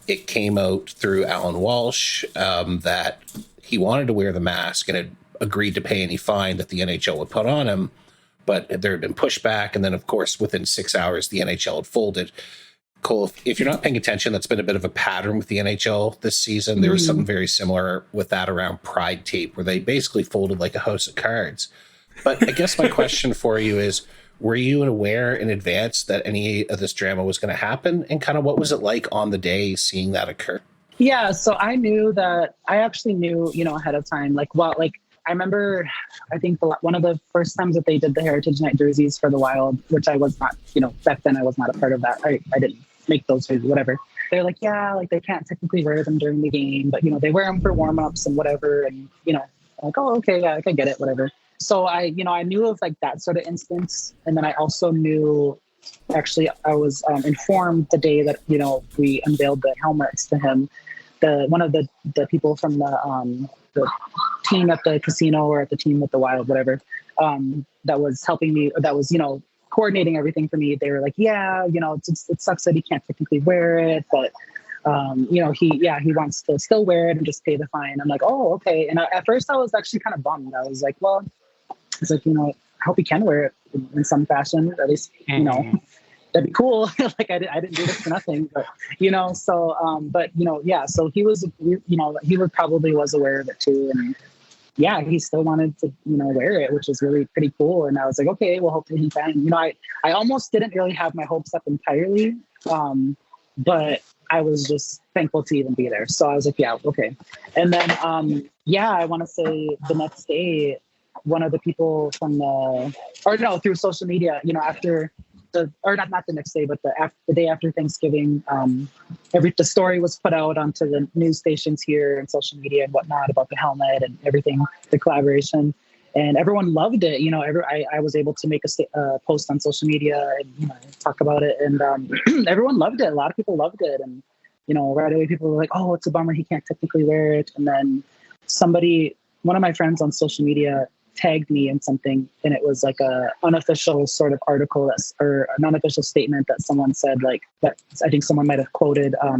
it came out through Alan Walsh that he wanted to wear the mask and had agreed to pay any fine that the NHL would put on him, but there had been pushback. And then, of course, within 6 hours, the NHL had folded. Cole, if you're not paying attention, that's been a bit of a pattern with the NHL this season. There was something very similar with that around Pride Tape, where they basically folded like a house of cards. But I guess my question for you is, were you aware in advance that any of this drama was going to happen? And kind of what was it like on the day seeing that occur?
Yeah, so I actually knew, ahead of time. I remember, I think one of the first times that they did the Heritage Night jerseys for the Wild, which I was not, back then I was not a part of that. I didn't make those jerseys, whatever. They're like, yeah, like they can't technically wear them during the game, but, they wear them for warm-ups and whatever. And, like, oh, okay, yeah, I get it, whatever. So I knew of like that sort of instance. And then I also knew, actually, I was informed the day that, we unveiled the helmets to him. One of the people from the team at the casino or at the team with the Wild, whatever, that was helping me, that was, coordinating everything for me. They were like, yeah, it sucks that he can't technically wear it, but, he wants to still wear it and just pay the fine. I'm like, oh, okay. And at first I was actually kind of bummed. I was like, well, it's like, I hope he can wear it in some fashion, at least, that'd be cool. Like I didn't do this for nothing, but so he was, he probably was aware of it too. And yeah, he still wanted to, wear it, which was really pretty cool. And I was like, okay, well, hopefully he can. I almost didn't really have my hopes up entirely, but I was just thankful to even be there. So I was like, yeah, okay. And then, I want to say the next day, one of the people from through social media, after not the next day, but the day after Thanksgiving, the story was put out onto the news stations here and social media and whatnot about the helmet and everything, the collaboration, and everyone loved it. I was able to make a post on social media and talk about it, and everyone loved it. A lot of people loved it, and right away people were like, "Oh, it's a bummer he can't technically wear it." And then one of my friends on social media tagged me in something, and it was like a unofficial sort of article or an unofficial statement that someone said, like, that I think someone might have quoted I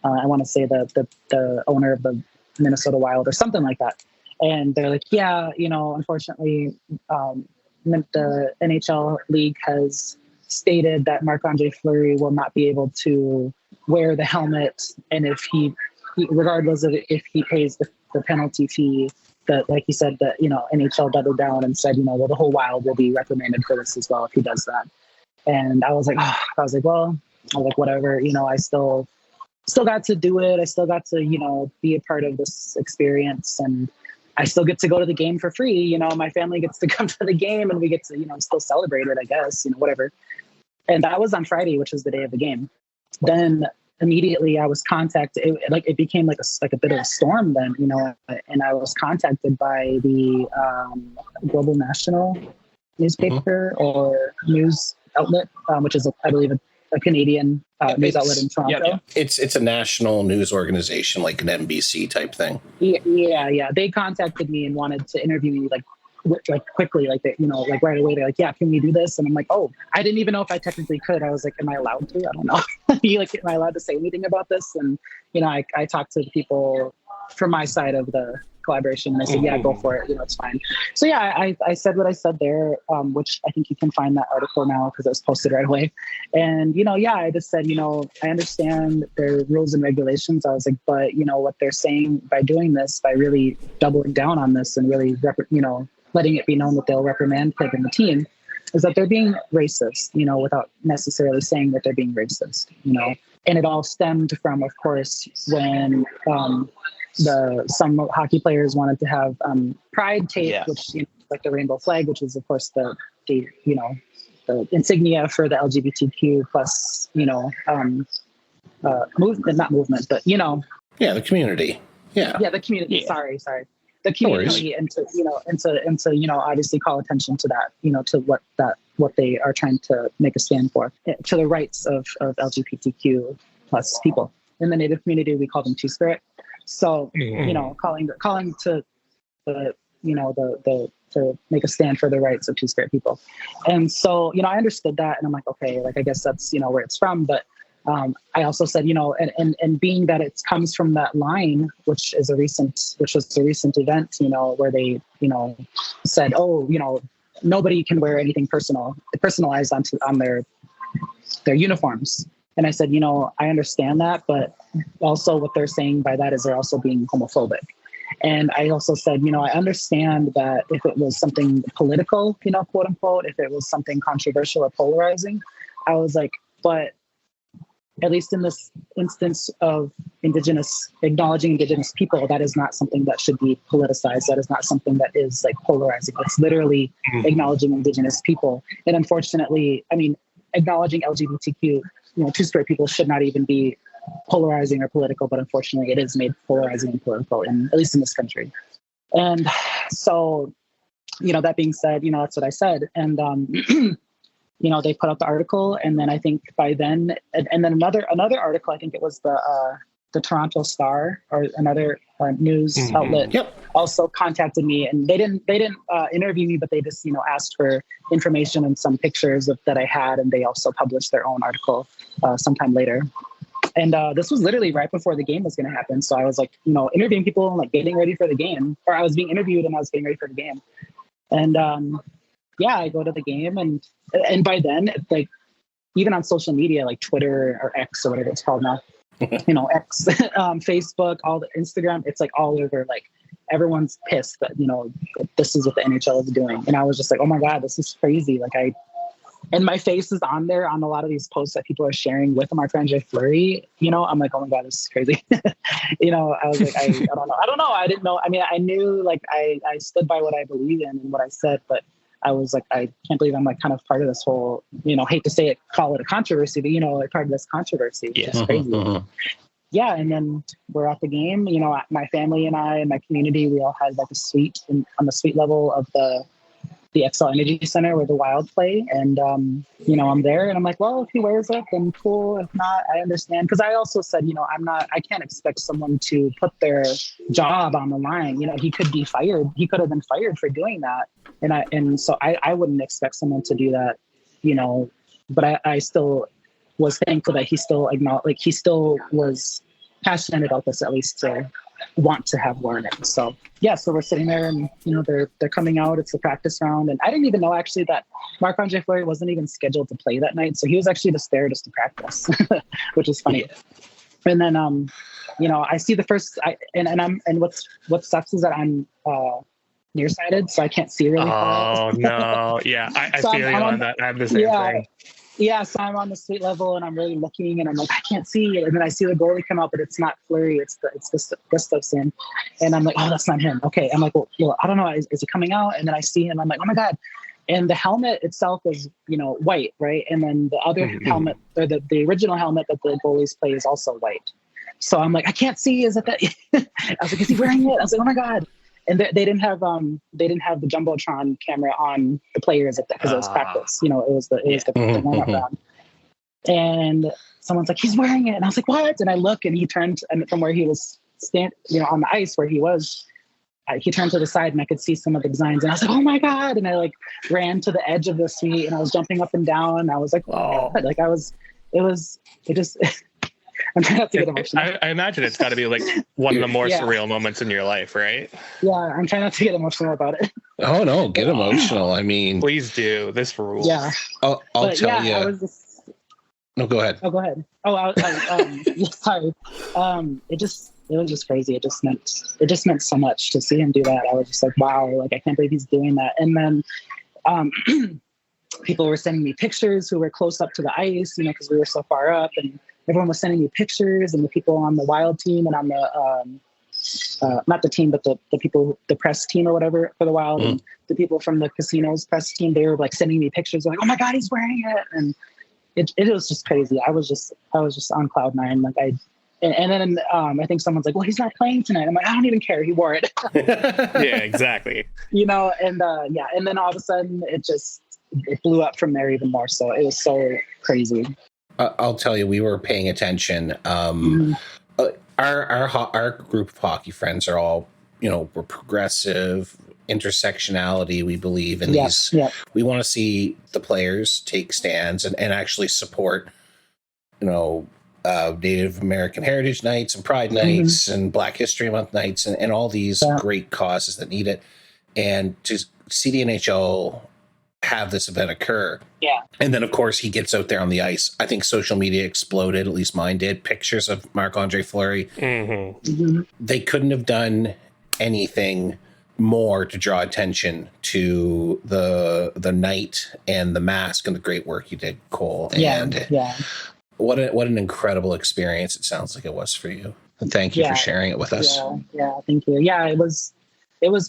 want to say the owner of the Minnesota Wild or something like that. And they're like, yeah, unfortunately the NHL league has stated that Marc-André Fleury will not be able to wear the helmet, and if he regardless of if he pays the penalty fee, that, like you said, that NHL doubled down and said, well, the whole Wild will be reprimanded for this as well if he does that. And I was like, whatever, I still got to do it. I still got to, be a part of this experience, and I still get to go to the game for free. My family gets to come to the game, and we get to, still celebrate it, I guess, whatever. And that was on Friday, which was the day of the game. Then immediately I was contacted. It became like a bit of a storm then, and I was contacted by the Global National newspaper or news outlet, which is, I believe, a Canadian news outlet in Toronto.
Yeah.
It's a national news organization, like an NBC type thing.
Yeah. They contacted me and wanted to interview me quickly, right away. They're like, yeah, can we do this? And I'm like, oh, I didn't even know if I technically could. I was like, am I allowed to? I don't know. Am I allowed to say anything about this? And, I talked to the people from my side of the collaboration, and I said, yeah, go for it. It's fine. So yeah, I said what I said there, which I think you can find that article now because it was posted right away. And, I just said, I understand their rules and regulations. I was like, but, what they're saying by doing this, by really doubling down on this and really, letting it be known that they'll reprimand Pip and the team, is that they're being racist, without necessarily saying that they're being racist, And it all stemmed from, of course, when some hockey players wanted to have pride tape, which like the rainbow flag, which is of course the insignia for the LGBTQ plus not movement, but
the community.
The community.
Yeah.
Sorry. The community, and to obviously call attention to that, to what they are trying to make a stand for, to the rights of LGBTQ plus people. In the Native community, we call them Two-Spirit. So, calling to to make a stand for the rights of Two-Spirit people. And so, I understood that, and I'm like, okay, I guess that's, where it's from. But I also said, and being that it comes from that line, which was a recent event, where they, said, oh, nobody can wear anything personalized on their uniforms. And I said, I understand that, but also what they're saying by that is they're also being homophobic. And I also said, I understand that if it was something political, quote unquote, if it was something controversial or polarizing, I was like, but at least in this instance of acknowledging Indigenous people, that is not something that should be politicized. That is not something that is like polarizing. It's literally acknowledging Indigenous people. And unfortunately, acknowledging LGBTQ, two-spirit people should not even be polarizing or political, but unfortunately it is made polarizing and political, at least in this country. And so, that being said, that's what I said. And, they put out the article, and then I think by then, and then another article, I think it was the Toronto Star or another news outlet, also contacted me, and they didn't interview me, but they just asked for information and some pictures that I had, and they also published their own article sometime later. And this was literally right before the game was going to happen, so I was like, interviewing people and like getting ready for the game, or I was being interviewed and I was getting ready for the game, and I go to the game, and by then, like, even on social media, like Twitter or X or whatever it's called now, X, Facebook, all the Instagram, it's like all over. Like everyone's pissed that this is what the NHL is doing, and I was just like, oh my god, this is crazy. Like and my face is on there on a lot of these posts that people are sharing with Marc-André Fleury. I'm like, oh my god, this is crazy. I was like, I don't know. I didn't know. I knew, like, I stood by what I believe in and what I said, but I was like, I can't believe I'm like kind of part of this whole, hate to say it, call it a controversy, but like part of this controversy, which is crazy. Yeah. And then we're at the game, my family and I and my community, we all had like a suite on the suite level of the XL Energy Center where the Wild play. And, I'm there and I'm like, well, if he wears it, then cool. If not, I understand. Cause I also said, I can't expect someone to put their job on the line. He could be fired. He could have been fired for doing that. And so I wouldn't expect someone to do that, but I still was thankful that he still acknowledged, like he still was passionate about this, at least to want to have worn it. So so we're sitting there and they're coming out, it's the practice round, and I didn't even know actually that Marc-André Fleury wasn't even scheduled to play that night, so he was actually just there just to practice, which is funny. And then I see the first what sucks is that I'm nearsighted, so I can't see really far.
Oh no, yeah, I
so
feel you on that. I have the same thing.
Yeah, so I'm on the suite level and I'm really looking and I'm like, I can't see it. And then I see the goalie come out, but it's not Fleury, it's Gustafsson. And I'm like, oh, that's not him. Okay. I'm like, well, I don't know. Is he coming out? And then I see him. I'm like, oh my God. And the helmet itself is, white, right? And then the other helmet, or the original helmet that the goalies play is also white. So I'm like, I can't see. Is it that? I was like, is he wearing it? I was like, oh my God. And they didn't have the Jumbotron camera on the players because it was practice. It was the warm-up round. And someone's like, he's wearing it, and I was like, what? And I look, and he turned, and from where he was on the ice where he was, he turned to the side, and I could see some of the designs, and I was like, oh my God! And I like ran to the edge of the suite, and I was jumping up and down, and I was like, oh, like it just. I'm trying not to get emotional.
I imagine it's got to be like one of the more surreal moments in your life, right?
Yeah, I'm trying not to get emotional about it.
Oh no, get emotional. I mean,
please do. This rules.
Yeah,
I'll tell you.
I was just...
No, go ahead.
Oh, go ahead. Oh, sorry. It was just crazy. It just meant so much to see him do that. I was just like, wow, like I can't believe he's doing that. And then, people were sending me pictures who were close up to the ice, because we were so far up, and everyone was sending me pictures, and the people on the Wild team and on the not the team, but the people, the press team or whatever for the Wild, and the people from the Casinos press team, they were like sending me pictures, like, oh my God, he's wearing it, and it was just crazy. I was just on cloud nine, like and then I think someone's like, well, he's not playing tonight. I'm like, I don't even care. He wore it.
Yeah, exactly.
And then all of a sudden it blew up from there even more. So it was so crazy.
I'll tell you, we were paying attention. Our group of hockey friends are all, we're progressive, intersectionality. We believe in these. Yeah. We want to see the players take stands and actually support, Native American Heritage Nights and Pride Nights and Black History Month nights and all these great causes that need it. And to see the NHL have this event occur.
Yeah.
And then, of course, he gets out there on the ice. I think social media exploded, at least mine did. Pictures of Marc-André Fleury. They couldn't have done anything more to draw attention to the night and the mask and the great work you did, Cole. And what an incredible experience it sounds like it was for you. And thank you for sharing it with us.
Yeah, thank you. Yeah, it was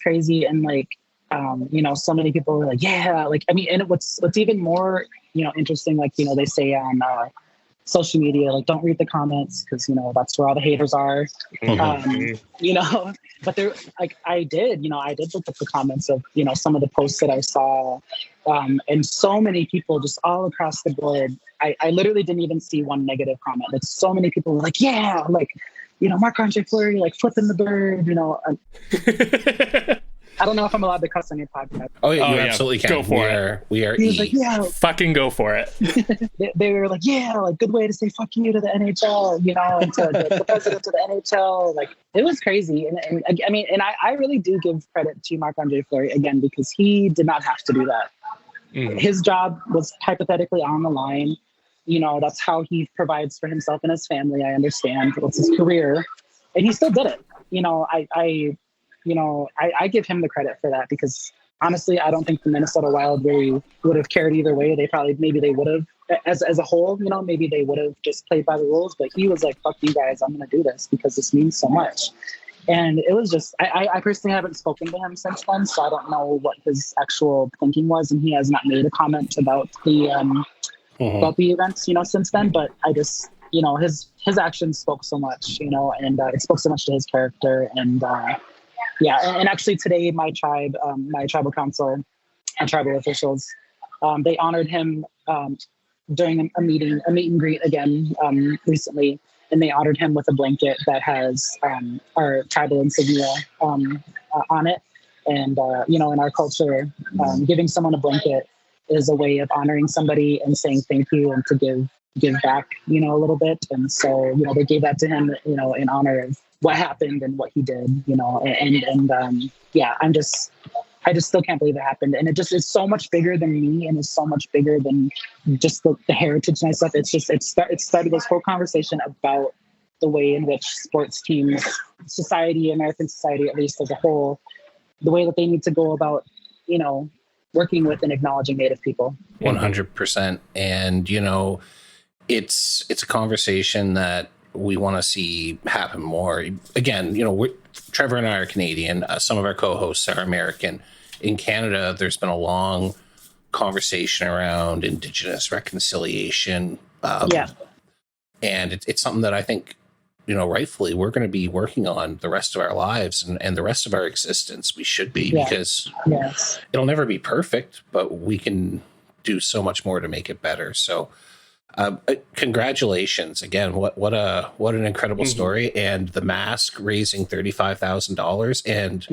crazy. And like, so many people were like, and what's even more, interesting, like, they say on social media, like, don't read the comments because, that's where all the haters are. But there, like, I did look at the comments of, some of the posts that I saw, and so many people just all across the board. I literally didn't even see one negative comment. Like, so many people were like, yeah, like, Marc-André Fleury, like, flipping the bird, I don't know if I'm allowed to cuss on your podcast.
Oh, yeah, you absolutely can.
Go for it.
We are.
He was like, yeah.
Fucking go for it.
They were like, yeah, like, good way to say fuck you to the NHL, and to the president of the NHL. Like, it was crazy. And I really do give credit to Marc-André Fleury, again, because he did not have to do that. His job was hypothetically on the line. That's how he provides for himself and his family. I understand. It's his career. And he still did it. I give him the credit for that because honestly, I don't think the Minnesota Wild really would have cared either way. Maybe they would have as a whole, maybe they would have just played by the rules, but he was like, fuck you guys, I'm going to do this because this means so much. And it was just, I personally haven't spoken to him since then, so I don't know what his actual thinking was. And he has not made a comment about the events, since then, but I just, his actions spoke so much, and it spoke so much to his character. And and actually today my tribe, my tribal council and tribal officials, they honored him during a meet and greet again recently, and they honored him with a blanket that has our tribal insignia on it. And in our culture, giving someone a blanket is a way of honoring somebody and saying thank you and to give back, a little bit. And so, they gave that to him, in honor of what happened and what he did, I just still can't believe it happened. And it just is so much bigger than me and is so much bigger than just the heritage and stuff. It's just, it started this whole conversation about the way in which sports teams, society, American society, at least as a whole, the way that they need to go about, working with and acknowledging Native people.
100%. And, it's a conversation that we want to see happen more. Again, Trevor and I are Canadian. Some of our co-hosts are American. In Canada, there's been a long conversation around Indigenous reconciliation. And it's something that I think, rightfully, we're going to be working on the rest of our lives and the rest of our existence. We should be, because it'll never be perfect, but we can do so much more to make it better. So congratulations again. What an incredible story. And the mask raising $35,000 and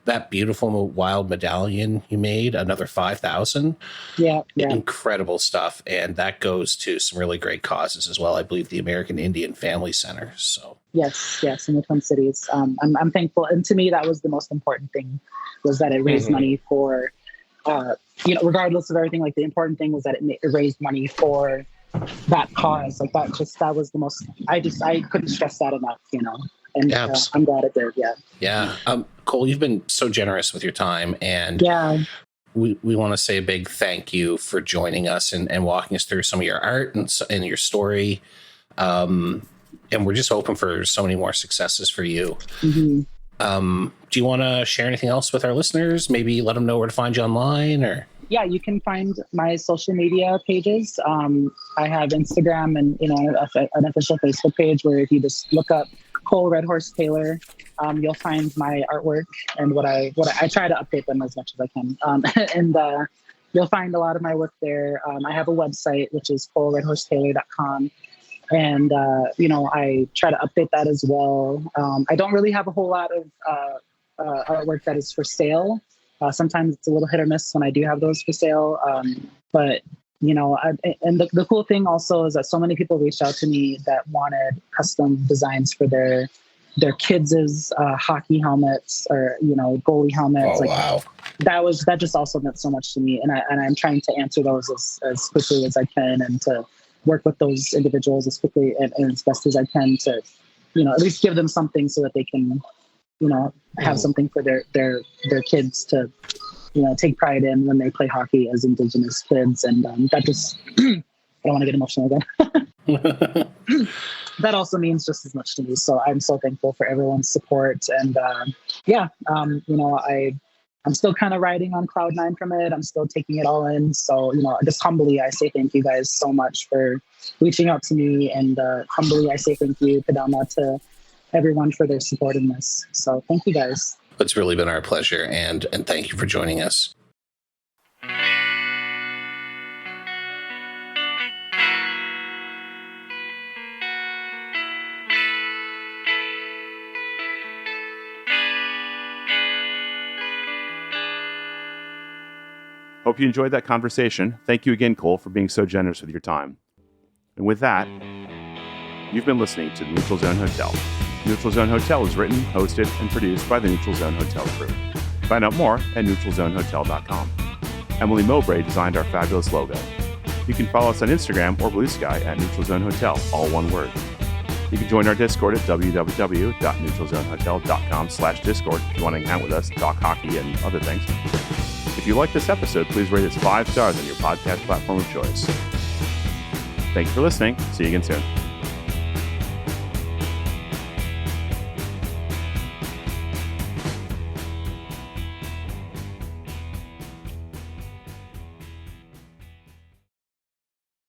that beautiful wild medallion you made, another $5,000. Incredible stuff. And that goes to some really great causes as well. I believe the American Indian Family Center. So
yes, in the Twin Cities. I'm thankful. And to me, that was the most important thing, was that it raised money for, regardless of everything, like the important thing was that it raised money for that cause. Like that was the most, I couldn't stress that enough, and I'm glad it did.
Cole, you've been so generous with your time, and we want to say a big thank you for joining us and walking us through some of your art and your story, and we're just hoping for so many more successes for you. Do you want to share anything else with our listeners? Maybe let them know where to find you online, or
you can find my social media pages. I have Instagram and an official Facebook page where if you just look up Cole Redhorse Taylor, you'll find my artwork and what I try to update them as much as I can. And you'll find a lot of my work there. I have a website, which is coleredhorsetaylor.com. And, I try to update that as well. I don't really have a whole lot of artwork that is for sale. Sometimes it's a little hit or miss when I do have those for sale. But, the cool thing also is that so many people reached out to me that wanted custom designs for their kids' hockey helmets or, goalie helmets.
Oh, wow.
That just also meant so much to me. And I'm trying to answer those as quickly as I can and to work with those individuals as quickly and as best as I can to, at least give them something so that they can, have something for their kids to, take pride in when they play hockey as Indigenous kids. And that just, I don't want to get emotional again. That also means just as much to me. So I'm so thankful for everyone's support. And I'm still kind of riding on cloud 9 from it. I'm still taking it all in. So, just humbly, I say thank you guys so much for reaching out to me. And humbly, I say thank you, Kadama, to everyone for their support in this. So thank you guys.
It's really been our pleasure. And thank you for joining us.
Hope you enjoyed that conversation. Thank you again, Cole, for being so generous with your time. And with that, you've been listening to the Neutral Zone Hotel. Neutral Zone Hotel is written, hosted, and produced by the Neutral Zone Hotel crew. Find out more at neutralzonehotel.com. Emily Mowbray designed our fabulous logo. You can follow us on Instagram or Bluesky at Neutral Zone Hotel, all one word. You can join our Discord at www.neutralzonehotel.com/Discord if you want to hang out with us, talk hockey, and other things. If you like this episode, please rate us 5 stars on your podcast platform of choice. Thanks for listening. See you again soon.